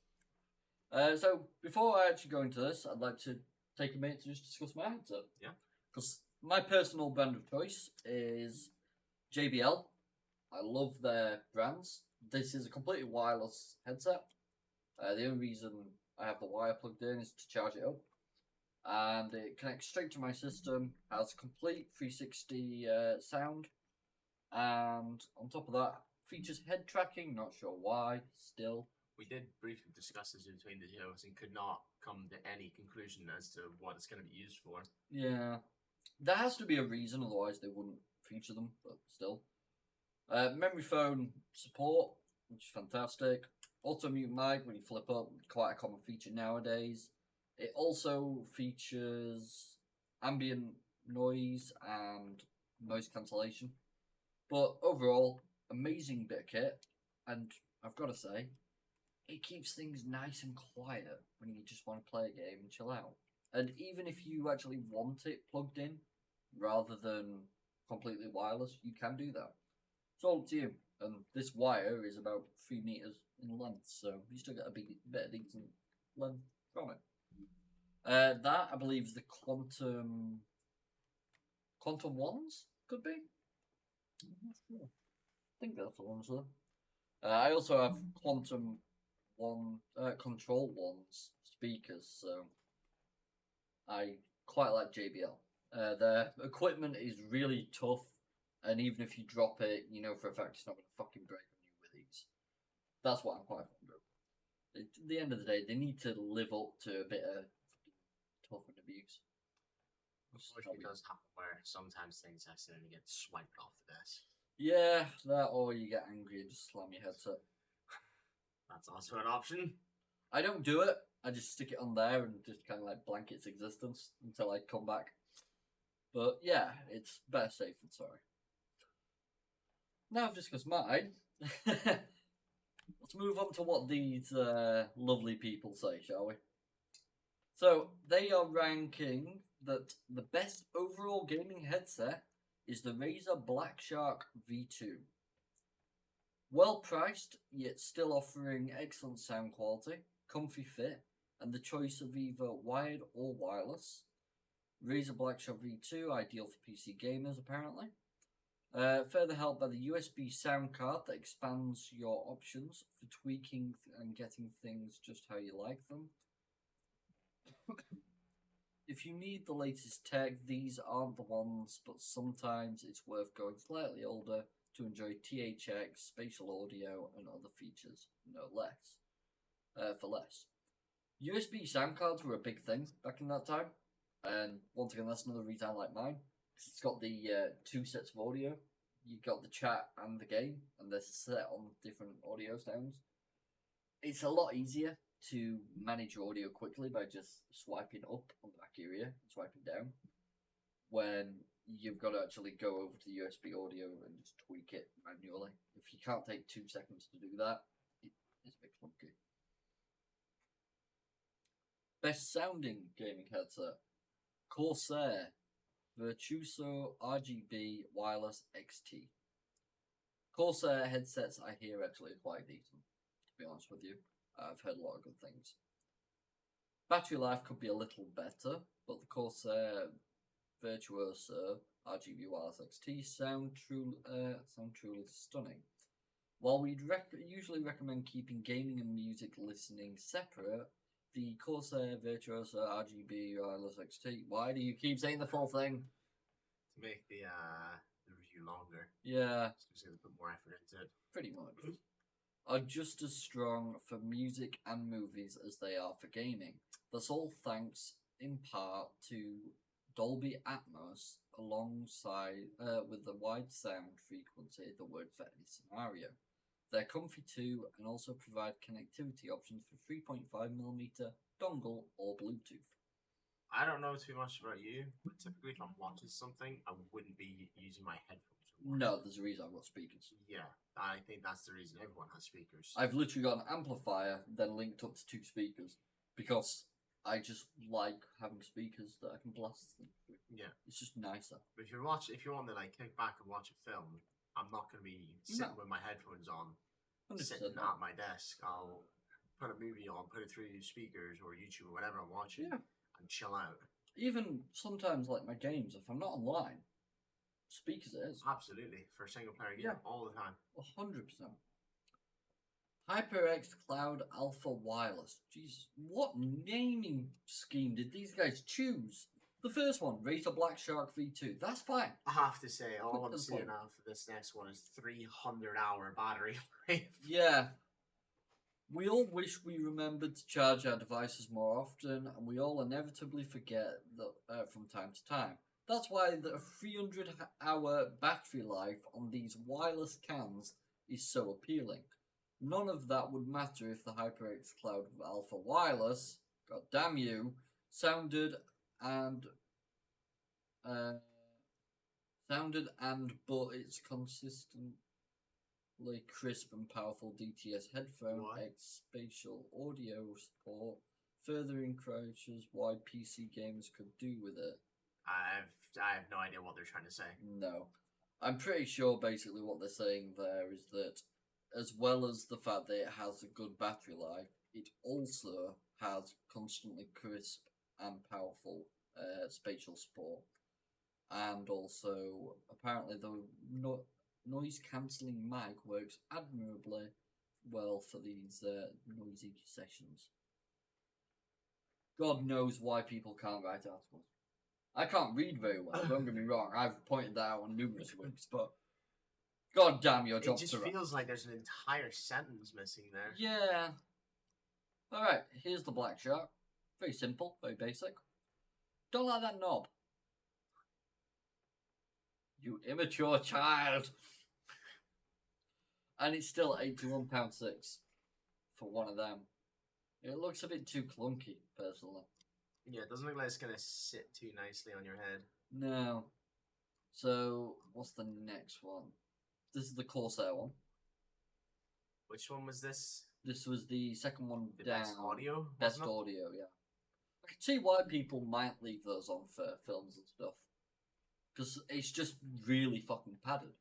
So, before I actually go into this, I'd like to take a minute to just discuss my headset. Yeah. Because my personal brand of choice is JBL. I love their brands. This is a completely wireless headset. The only reason I have the wire plugged in is to charge it up. And it connects straight to my system, has complete 360 sound. And on top of that, features head tracking, not sure why, still. We did briefly discuss this between the two of us and could not come to any conclusion as to what it's going to be used for. Yeah. There has to be a reason, otherwise they wouldn't feature them, but still. Memory foam support, which is fantastic. Auto mute mic when you flip up, quite a common feature nowadays. It also features ambient noise and noise cancellation. But overall, amazing bit of kit, and I've got to say, it keeps things nice and quiet when you just want to play a game and chill out. And even if you actually want it plugged in, rather than completely wireless, you can do that. It's all up to you. And this wire is about 3 meters in length, so you still get a bit of decent length from it. That I believe is the quantum ones could be. I'm not sure. I think that's the ones though. I also have quantum control ones speakers, so I quite like JBL. Their equipment is really tough, and even if you drop it, you know for a fact it's not going to fucking break on you with ease. That's what I'm quite fond of. At the end of the day, they need to live up to a bit of tough and abuse. Unfortunately, it does happen where sometimes things accidentally get swiped off the desk. Yeah, that or you get angry and just slam your headset. That's also an option. I don't do it. I just stick it on there and just kind of like blank its existence until I come back. But yeah, it's better safe than sorry. Now I've discussed mine. Let's move on to what these lovely people say, shall we? So they are ranking that the best overall gaming headset is the Razer Black Shark V2. Well priced, yet still offering excellent sound quality, comfy fit, and the choice of either wired or wireless. Razer Black Shark V2, ideal for PC gamers apparently. Further helped by the USB sound card that expands your options for tweaking and getting things just how you like them. If you need the latest tech, these aren't the ones, but sometimes it's worth going slightly older to enjoy THX, spatial audio, and other features, no less. For less. USB sound cards were a big thing back in that time, and once again, that's another reason I like mine. It's got the two sets of audio. You've got the chat and the game, and they're set on different audio sounds. It's a lot easier to manage your audio quickly by just swiping up on the back of your ear and swiping down, when you've got to actually go over to the USB audio and just tweak it manually. If you can't take 2 seconds to do that, it's a bit clunky. Best sounding gaming headset: Corsair Virtuoso RGB Wireless XT. Corsair headsets I hear actually are quite decent, to be honest with you. I've heard a lot of good things. Battery life could be a little better, but the Corsair Virtuoso RGB Wireless XT sound truly stunning. While we'd usually recommend keeping gaming and music listening separate, the Corsair Virtuoso RGB Wireless XT. Why do you keep saying the full thing? To make the review longer. Yeah. Just going to put more effort into it. Pretty much. Are just as strong for music and movies as they are for gaming. That's all thanks, in part, to Dolby Atmos alongside with the wide sound frequency that works for any scenario. They're comfy too and also provide connectivity options for 3.5mm dongle or Bluetooth. I don't know too much about you, but typically if I'm watching something, I wouldn't be using my headphones. No, there's a reason I've got speakers. Yeah, I think that's the reason everyone has speakers. I've literally got an amplifier, then linked up to 2 speakers, because I just like having speakers that I can blast them through. Yeah. It's just nicer. But if you want to like kick back and watch a film, I'm not going to be sitting with my headphones on, sitting at my desk. I'll put a movie on, put it through speakers or YouTube or whatever I'm watching, and chill out. Even sometimes, like my games, if I'm not online, speakers it is. Absolutely. For a single player game, all the time. 100%. HyperX Cloud Alpha Wireless. Jesus, what naming scheme did these guys choose? The first one, Razer Black Shark V2. That's fine. I have to say, all I'm seeing now for this next one is 300-hour battery life. Yeah. We all wish we remembered to charge our devices more often, and we all inevitably forget that from time to time. That's why the 300-hour battery life on these wireless cans is so appealing. None of that would matter if the HyperX Cloud Alpha Wireless, god damn you, sounded and but its consistently crisp and powerful DTS headphone X spatial audio support further encourages what PC gamers could do with it. I have no idea what they're trying to say. No. I'm pretty sure basically what they're saying there is that as well as the fact that it has a good battery life, it also has constantly crisp and powerful spatial support. And also, apparently, the noise cancelling mic works admirably well for these noisy sessions. God knows why people can't write articles. I can't read very well, don't get me wrong. I've pointed that out on numerous weeks, but god damn your job. It just feels like there's an entire sentence missing there. Yeah. Alright, here's the black shark. Very simple, very basic. Don't like that knob. You immature child. And it's still £81.6 for one of them. It looks a bit too clunky, personally. Yeah, it doesn't look like it's going to sit too nicely on your head. No. So, what's the next one? This is the Corsair one. Which one was this? This was the second one down. Best audio? Best audio, yeah. I can see why people might leave those on for films and stuff. Because it's just really fucking padded,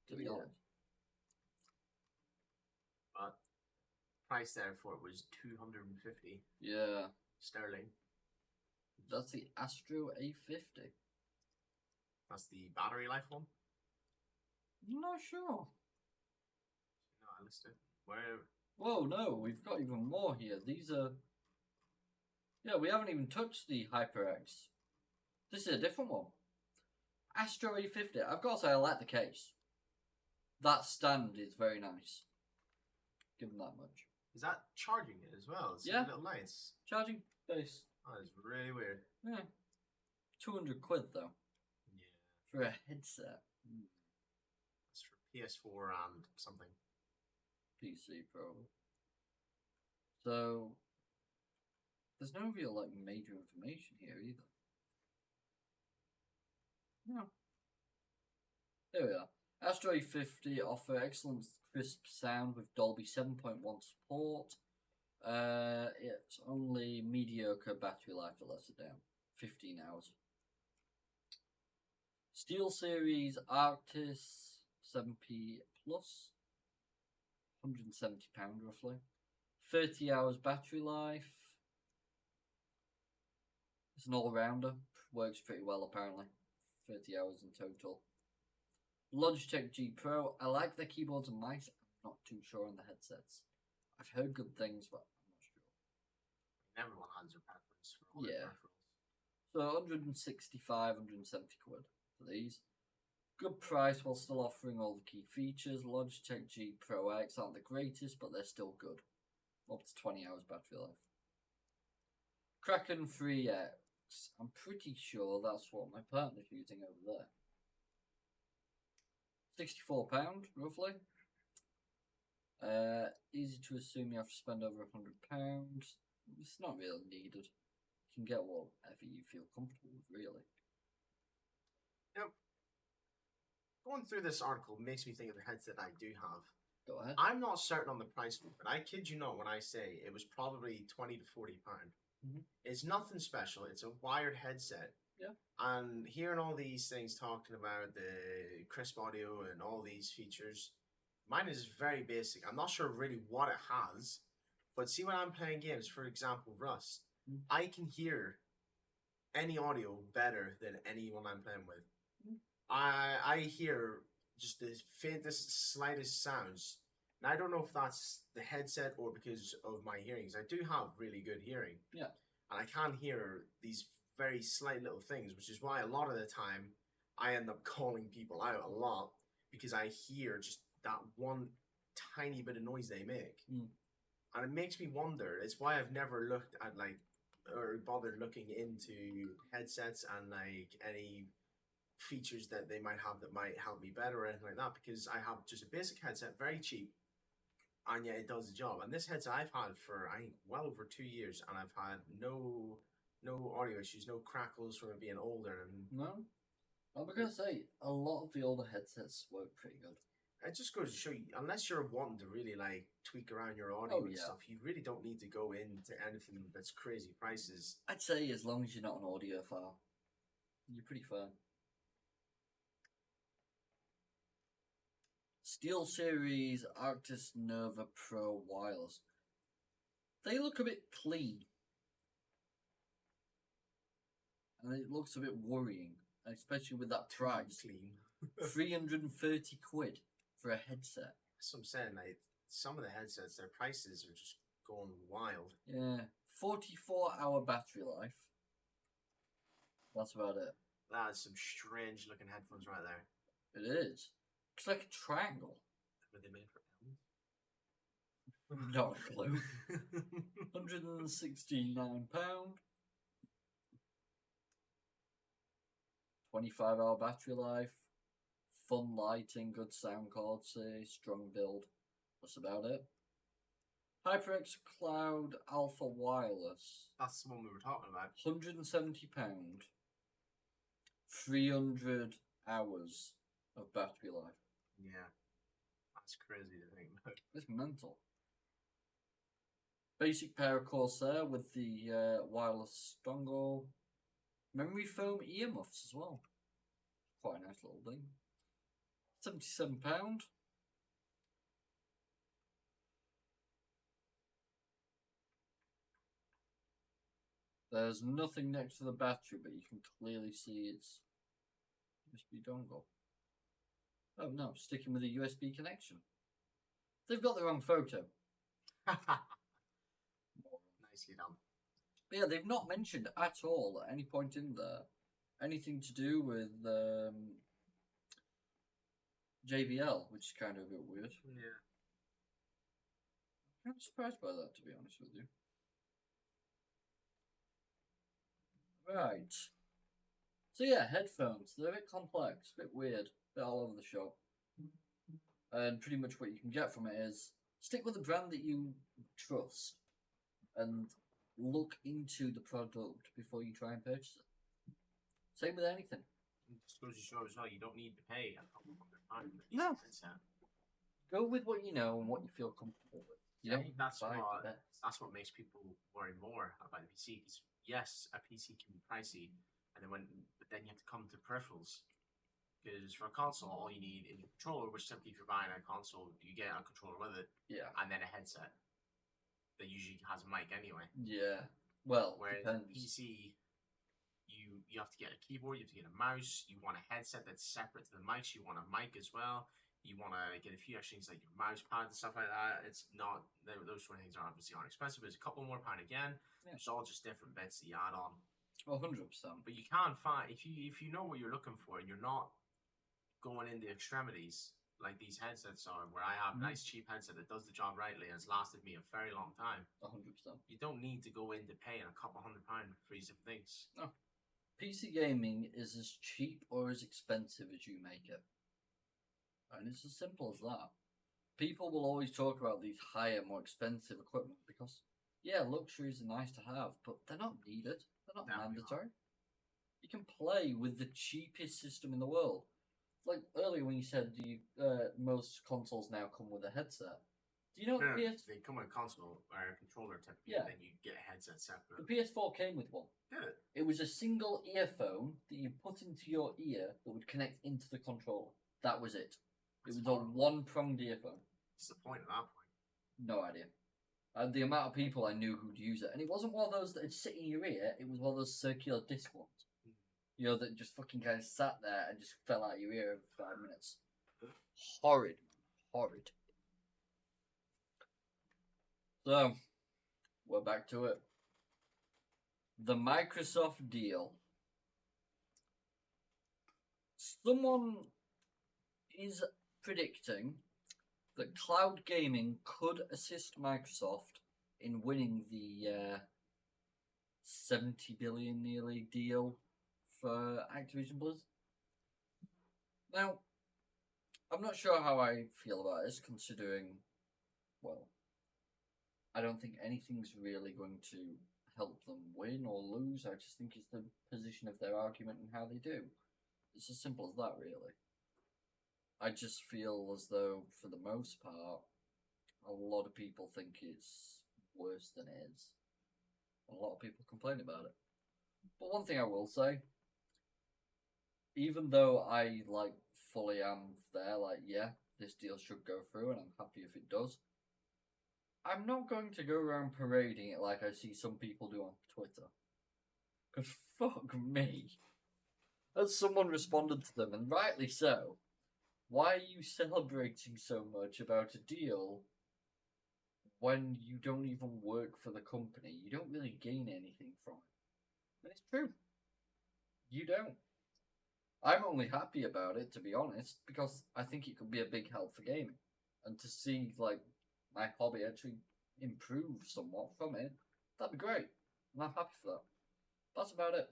to be honest. But price there for it was $250. Yeah. Sterling. That's the Astro A50. That's the battery life one? I'm not sure. No, I listed. Where? Whoa, no, we've got even more here. These are... Yeah, we haven't even touched the HyperX. This is a different one. Astro A50. I've got to say, I like the case. That stand is very nice. Give them that much. Is that charging it as well? It's yeah. Little lights. Charging base. Oh, that's really weird. Yeah. 200 quid though. Yeah. For a headset. It's for PS4 and something. PC probably. So there's no real like major information here either. No. There we are. Astro A50 offer excellent crisp sound with Dolby 7.1 support. It's only mediocre battery life that lets it down. 15 hours. SteelSeries Arctis 7P Plus. £170 roughly. 30 hours battery life. It's an all-rounder. Works pretty well apparently. 30 hours in total. Logitech G Pro. I like their keyboards and mice. I'm not too sure on the headsets. I've heard good things, but I'm not sure. Everyone has their preference for all their peripherals. So 165, 170 quid for these. Good price while still offering all the key features. Logitech G Pro X aren't the greatest, but they're still good. Up to 20 hours battery life. Kraken 3X. I'm pretty sure that's what my partner's using over there. £64, roughly. Easy to assume you have to spend over £100. It's not really needed. You can get whatever you feel comfortable with, really. Yep. Going through this article makes me think of the headset I do have. Go ahead. I'm not certain on the price, but I kid you not when I say it was probably £20 to £40. Mm-hmm. It's nothing special. It's a wired headset. Yeah. And hearing all these things talking about the crisp audio and all these features, mine is very basic. I'm not sure really what it has, but see when I'm playing games, for example, Rust, I can hear any audio better than anyone I'm playing with. I hear just the faintest, slightest sounds. And I don't know if that's the headset or because of my hearings. I do have really good hearing. Yeah. And I can hear these very slight little things, which is why a lot of the time I end up calling people out a lot because I hear just that one tiny bit of noise they make. And it makes me wonder. It's why I've never looked at or bothered looking into headsets and any features that they might have that might help me better or anything like that, because I have just a basic headset, very cheap, and yet it does the job. And this headset I've had for I think well over 2 years, and I've had no audio issues, no crackles from it being older. And no, I'm gonna say a lot of the older headsets work pretty good. It just goes to show you, unless you're wanting to really tweak around your audio and stuff, you really don't need to go into anything that's crazy prices. I'd say as long as you're not an audiophile, you're pretty fine. SteelSeries Arctis Nova Pro Wireless. They look a bit clean. and it looks a bit worrying, especially with that price. Clean. 330 quid for a headset. That's what I'm saying. Like, some of the headsets, their prices are just going wild. Yeah, 44-hour battery life. That's about it. That is some strange looking headphones right there. It is. It's like a triangle. Were they made for Not a clue. £169. 25-hour battery life. Fun lighting, good sound quality, strong build. That's about it. HyperX Cloud Alpha Wireless. That's the one we were talking about. £170. 300 hours of battery life. Yeah. That's crazy to think about. It's mental. Basic pair of Corsair with the wireless dongle. Memory foam earmuffs as well. Quite a nice little thing. £77. There's nothing next to the battery, but you can clearly see it's USB dongle. Oh no, sticking with a USB connection. They've got the wrong photo. Nicely done. But yeah, they've not mentioned at all at any point in there anything to do with JBL, which is kind of a bit weird. Yeah. I'm surprised by that, to be honest with you. Right. So yeah, headphones. They're a bit complex, a bit weird, a bit all over the shop. And pretty much what you can get from it is stick with a brand that you trust and look into the product before you try and purchase it. Same with anything. It just goes to show as well, you don't need to pay a couple of £100 for No. headset. Go with what you know and what you feel comfortable with. You I don't think that's buy what the best. that's what makes people worry more about the PC. Because yes, a PC can be pricey, and but then you have to come to peripherals. Because for a console, all you need is a controller, which simply if you're buying a console, you get a controller with it, Yeah. and then a headset that usually has a mic anyway. Yeah. Well, Whereas depends. PC, you have to get a keyboard, you have to get a mouse, you want a headset that's separate to the mics, you want a mic as well. You want to get a few extra things like your mouse pad and stuff like that. It's not, those sort of things are obviously aren't expensive. It's a couple more pound again. Yeah. It's all just different bits that you add on. 100%. But you can find, if you know what you're looking for and you're not going into extremities like these headsets are, where I have a nice cheap headset that does the job rightly and has lasted me a very long time. 100%. You don't need to go into paying a couple £100 for these things. No. PC gaming is as cheap or as expensive as you make it. And it's as simple as that. People will always talk about these higher, more expensive equipment because, yeah, luxuries are nice to have, but they're not needed. They're not mandatory. You can play with the cheapest system in the world. Like earlier when you said most consoles now come with a headset. Do you know what they come with a console or a controller typically, and then you get a headset separate. The PS4 came with one. Did it? It was a single earphone that you put into your ear that would connect into the controller. That was it. It was a one-pronged earphone. What's the point at that point? No idea. The amount of people I knew who'd use it. And it wasn't one of those that would sit in your ear, it was one of those circular disc ones. You know, that just fucking kind of sat there and just fell out of your ear every 5 minutes. Horrid. Horrid. So, we're back to it. The Microsoft deal. Someone is predicting that cloud gaming could assist Microsoft in winning the 70 billion nearly deal for Activision Blizzard. Now, I'm not sure how I feel about this, considering, well, I don't think anything's really going to help them win or lose. I just think it's the position of their argument and how they do. It's as simple as that, really. I just feel as though, for the most part, a lot of people think it's worse than it is. A lot of people complain about it. But one thing I will say, even though I fully am there, yeah, this deal should go through and I'm happy if it does, I'm not going to go around parading it like I see some people do on Twitter. Because fuck me. As someone responded to them, and rightly so, why are you celebrating so much about a deal when you don't even work for the company? You don't really gain anything from it. And it's true. You don't. I'm only happy about it, to be honest, because I think it could be a big help for gaming. And to see, like, my hobby actually improve somewhat from it, that'd be great. And I'm happy for that. That's about it.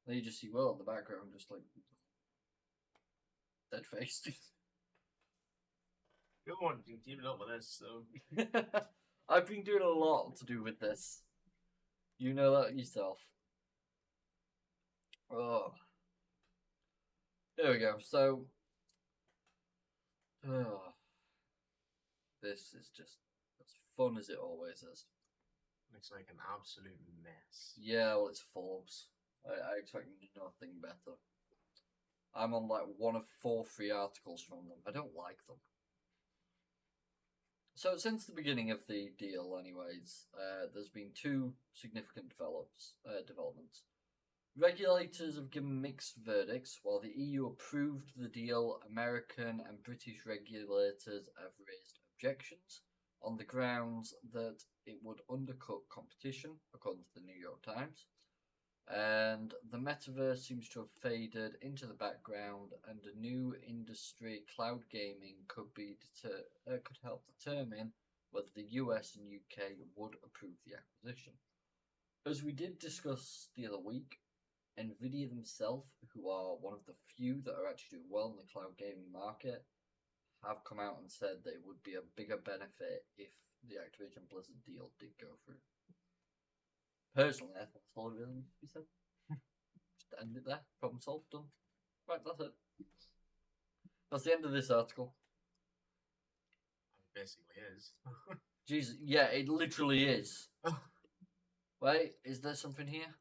Then you just see Will in the background, just like dead faced. You're the one keeping up with this, so. I've been doing a lot to do with this. You know that yourself. Oh. There we go. So. This is just as fun as it always is. Looks like an absolute mess. Yeah, well, it's Forbes. I expect nothing better. I'm on like one of 4 free articles from them. I don't like them. So since the beginning of the deal, anyways, there's been 2 significant developments. Regulators have given mixed verdicts. While the EU approved the deal, American and British regulators have raised objections on the grounds that it would undercut competition, according to the New York Times. And the metaverse seems to have faded into the background, and a new industry, cloud gaming, could help determine whether the US and UK would approve the acquisition. As we did discuss the other week, Nvidia themselves, who are one of the few that are actually doing well in the cloud gaming market, have come out and said that it would be a bigger benefit if the Activision Blizzard deal did go through. Personally, I think that's all it really needs to be said. Just end it there. Problem solved. Done. Right, that's it. That's the end of this article. It basically is. Jesus, yeah, it literally is. Wait, is there something here?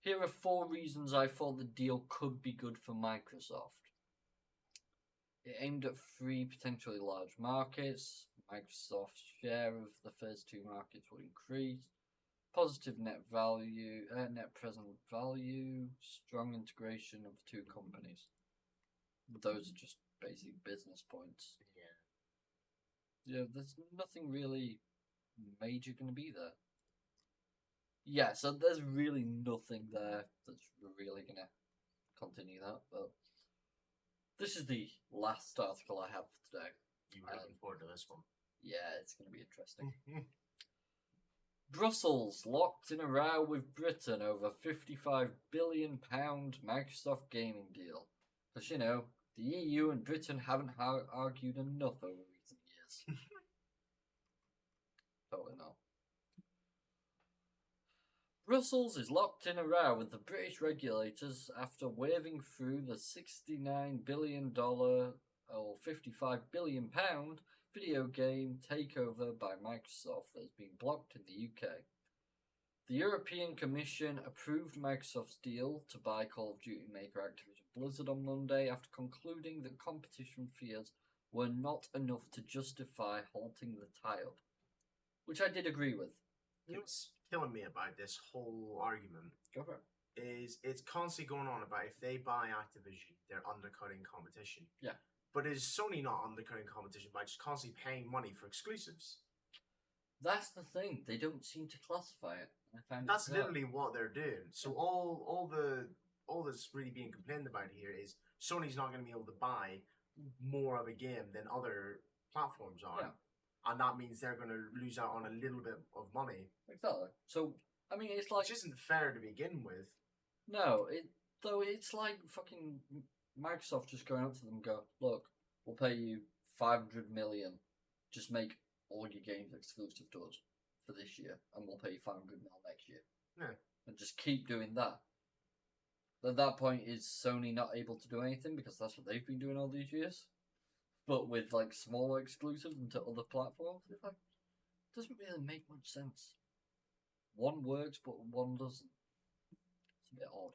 Here are 4 reasons I thought the deal could be good for Microsoft. It aimed at 3 potentially large markets. Microsoft's share of the first 2 markets would increase. Positive net present value, strong integration of the 2 companies. Those are just basic business points. Yeah, there's nothing really major going to be there. Yeah, so there's really nothing there that's really going to continue that. But this is the last article I have for today. You were looking forward to this one. Yeah, it's going to be interesting. Brussels locked in a row with Britain over £55 billion Microsoft gaming deal. Because, you know, the EU and Britain haven't argued enough over recent years. Totally not. Brussels is locked in a row with the British regulators after waving through the $69 billion or £55 billion video game takeover by Microsoft that has been blocked in the UK. The European Commission approved Microsoft's deal to buy Call of Duty maker Activision Blizzard on Monday after concluding that competition fears were not enough to justify halting the tie-up, which I did agree with. You know what's killing me about this whole argument? Go for it. Is it's constantly going on about if they buy Activision, they're undercutting competition. Yeah. But is Sony not undercutting competition by just constantly paying money for exclusives? That's the thing. They don't seem to classify it. That's literally what they're doing. So all that's really being complained about here is Sony's not going to be able to buy more of a game than other platforms are. Yeah. And that means they're going to lose out on a little bit of money. Exactly. So, I mean, it's like... Which isn't fair to begin with. No, it's like fucking Microsoft just going up to them and go, look, we'll pay you $500 million. Just make all your games exclusive to us for this year, and we'll pay you $500 million next year. Yeah. And just keep doing that. At that point, is Sony not able to do anything because that's what they've been doing all these years? But with like smaller exclusives into other platforms, it's like, it doesn't really make much sense. One works, but one doesn't. It's a bit odd.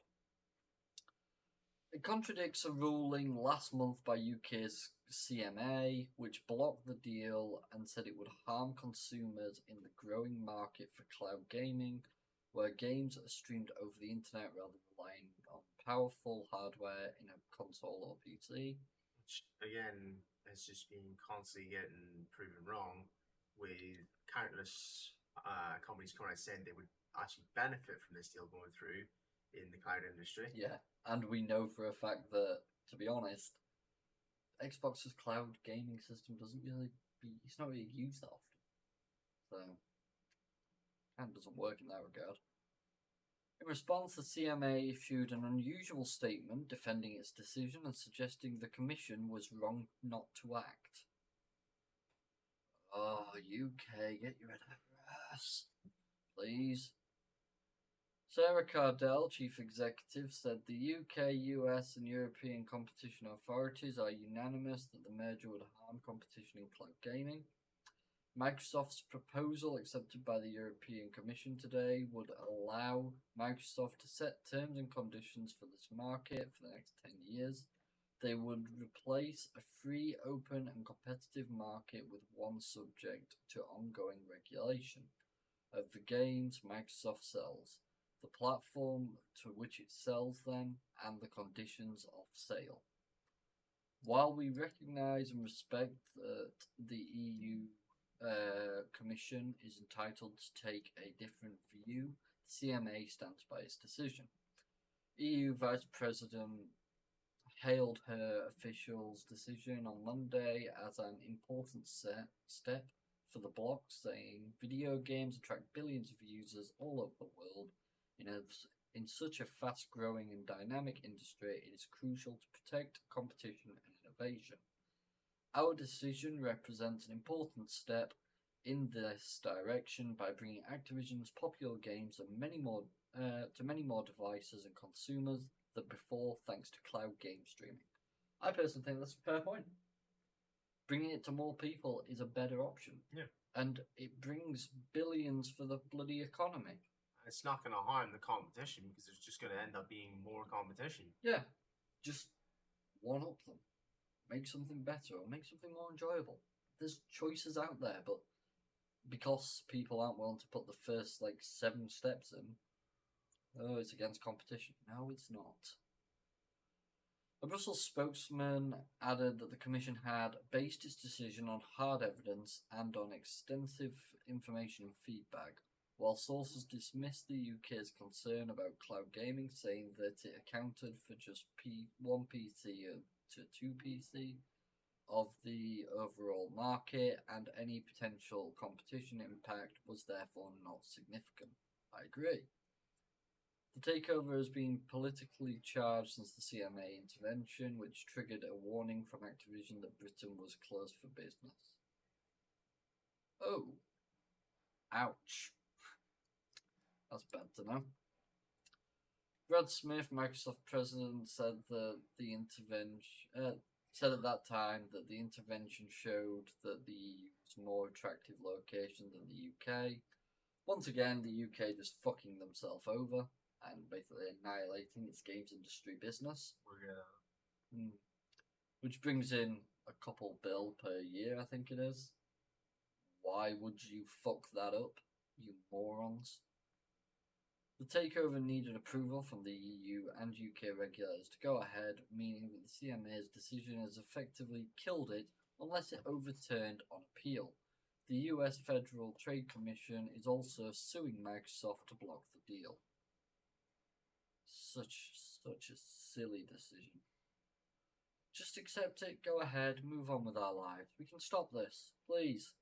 It contradicts a ruling last month by UK's CMA, which blocked the deal and said it would harm consumers in the growing market for cloud gaming where games are streamed over the internet rather than relying on powerful hardware in a console or PC. Which, again, has just been constantly getting proven wrong, with countless companies coming out saying they would actually benefit from this deal going through in the cloud industry. Yeah, and we know for a fact that, to be honest, Xbox's cloud gaming system it's not really used that often. So, kind of doesn't work in that regard. In response, the CMA issued an unusual statement defending its decision and suggesting the Commission was wrong not to act. Oh, UK, get your head out of your ass, please. Sarah Cardell, chief executive, said the UK, US, and European competition authorities are unanimous that the merger would harm competition in cloud gaming. Microsoft's proposal, accepted by the European Commission today, would allow Microsoft to set terms and conditions for this market for the next 10 years. They would replace a free, open, and competitive market with one subject to ongoing regulation of the games Microsoft sells, the platform to which it sells them, and the conditions of sale. While we recognise and respect that the EU Commission is entitled to take a different view, the CMA stands by its decision. EU Vice President hailed her official's decision on Monday as an important step for the bloc, saying video games attract billions of users all over the world. In such a fast-growing and dynamic industry, it is crucial to protect competition and innovation. Our decision represents an important step in this direction by bringing Activision's popular games to many more devices and consumers than before, thanks to cloud game streaming. I personally think that's a fair point. Bringing it to more people is a better option. Yeah. And it brings billions for the bloody economy. It's not going to harm the competition because there's just going to end up being more competition. Yeah. Just one-up them. Make something better or make something more enjoyable. There's choices out there, but because people aren't willing to put the first 7 steps in, oh, it's against competition. No, it's not. A Brussels spokesman added that the Commission had based its decision on hard evidence and on extensive information and feedback, while sources dismissed the UK's concern about cloud gaming, saying that it accounted for just 1 PC to 2 PC of the overall market, and any potential competition impact was therefore not significant. I agree. The takeover has been politically charged since the CMA intervention, which triggered a warning from Activision that Britain was closed for business. Oh. Ouch. That's bad to know. Brad Smith, Microsoft president, said that the intervention said at that time that the intervention showed that the EU was a more attractive location than the UK. Once again, the UK just fucking themselves over and basically annihilating its games industry business. Yeah. Which brings in a couple bill per year, I think it is. Why would you fuck that up, you morons? The takeover needed approval from the EU and UK regulators to go ahead, meaning that the CMA's decision has effectively killed it unless it overturned on appeal. The US Federal Trade Commission is also suing Microsoft to block the deal. Such a silly decision. Just accept it, go ahead, move on with our lives. We can stop this, please.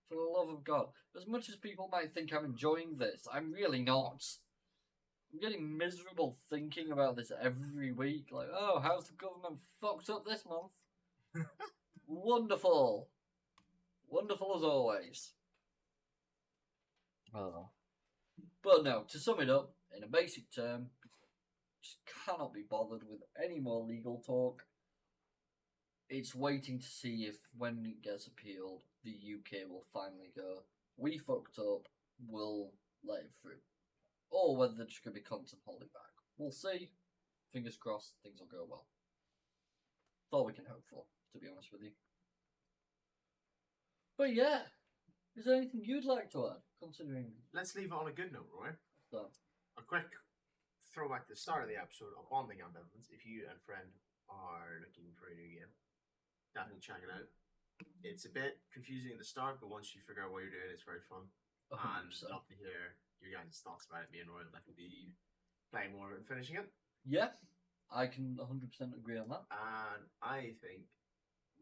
For the love of God. As much as people might think I'm enjoying this, I'm really not. I'm getting miserable thinking about this every week. Like, oh, how's the government fucked up this month? Wonderful. Wonderful as always. Oh. But no, to sum it up, in a basic term, just cannot be bothered with any more legal talk. It's waiting to see if, when it gets appealed, the UK will finally go, we fucked up, we'll let it through. Or whether they're just going to be constant holding back. We'll see. Fingers crossed, things will go well. That's all we can hope for, to be honest with you. But yeah, is there anything you'd like to add, considering... Let's leave it on a good note, Roy. So, a quick throwback to the start of the episode of Bonding Ambivalence. If you and friend are looking for a new game, definitely check it out. It's a bit confusing at the start, but once you figure out what you're doing, it's very fun. 100%. And I'd love to hear your guys' thoughts about it. Me and Roy would like to be playing more of it and finishing it. Yeah, I can 100% agree on that. And I think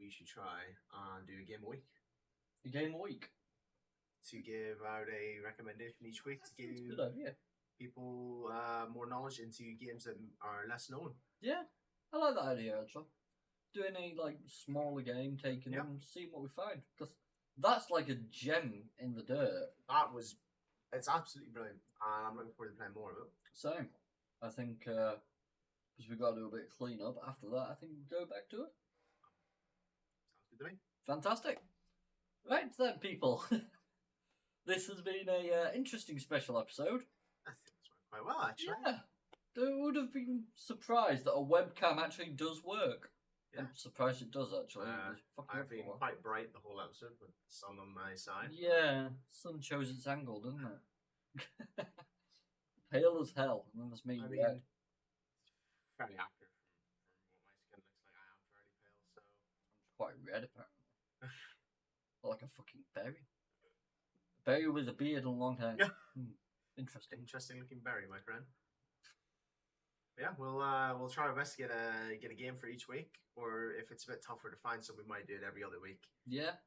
we should try and do a game a week. A game a week. To give out a recommendation each week to give Good idea. people more knowledge into games that are less known. Yeah, I like that idea actually. Doing a like smaller game, taking Yep. them, seeing what we find, because that's like a gem in the dirt. It's absolutely brilliant, and I'm looking forward to playing more of it. Same. I think because we've got to do a bit of clean up. After that, I think we'll go back to it. Sounds good to me. Fantastic. Right then, people. This has been a interesting special episode. I think it's went quite well, actually. Yeah. Who would have been surprised that a webcam actually does work? Yeah. I'm surprised it does actually. It was fucking I've been everywhere. quite bright the whole episode with the sun on my side. Yeah, sun shows its angle, doesn't it? Pale as hell, and then there's me I mean, red. fairly accurate from what my skin looks like. I am fairly pale, so Quite red apparently. Like a fucking berry. Berry with a beard and long hair. Yeah. Interesting. interesting looking berry, my friend. Yeah, we'll try our best to get a game for each week, or if it's a bit tougher to find some, we might do it every other week. Yeah.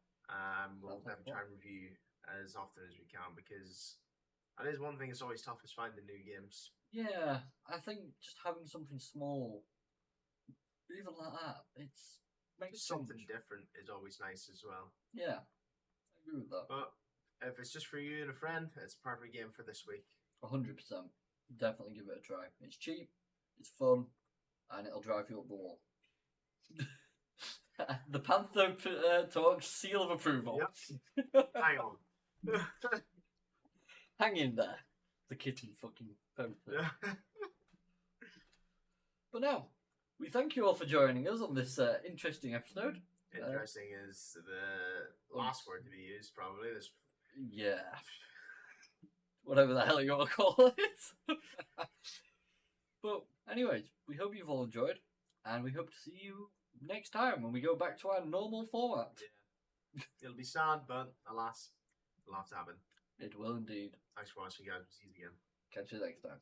We'll Sounds like definitely try and review as often as we can, because that is one thing that's always tough, is finding new games. Yeah, I think just having something small, even like that, it's makes Just something sense. different is always nice as well. Yeah, I agree with that. But if it's just for you and a friend, it's a perfect game for this week. 100%. Definitely give it a try. It's cheap, it's fun, and it'll drive you up the wall. The PandTha talks seal of approval. Yep. Hang on. Hang in there, the kitten fucking PandTha. But now, we thank you all for joining us on this interesting episode. Interesting is the last word to be used, probably. This. Yeah. Whatever the hell you want to call it. But anyways, we hope you've all enjoyed, and we hope to see you next time when we go back to our normal format. Yeah. It'll be sad, but alas, it'll have to happen. It will indeed. Thanks for watching, guys. We'll see you again. Catch you next time.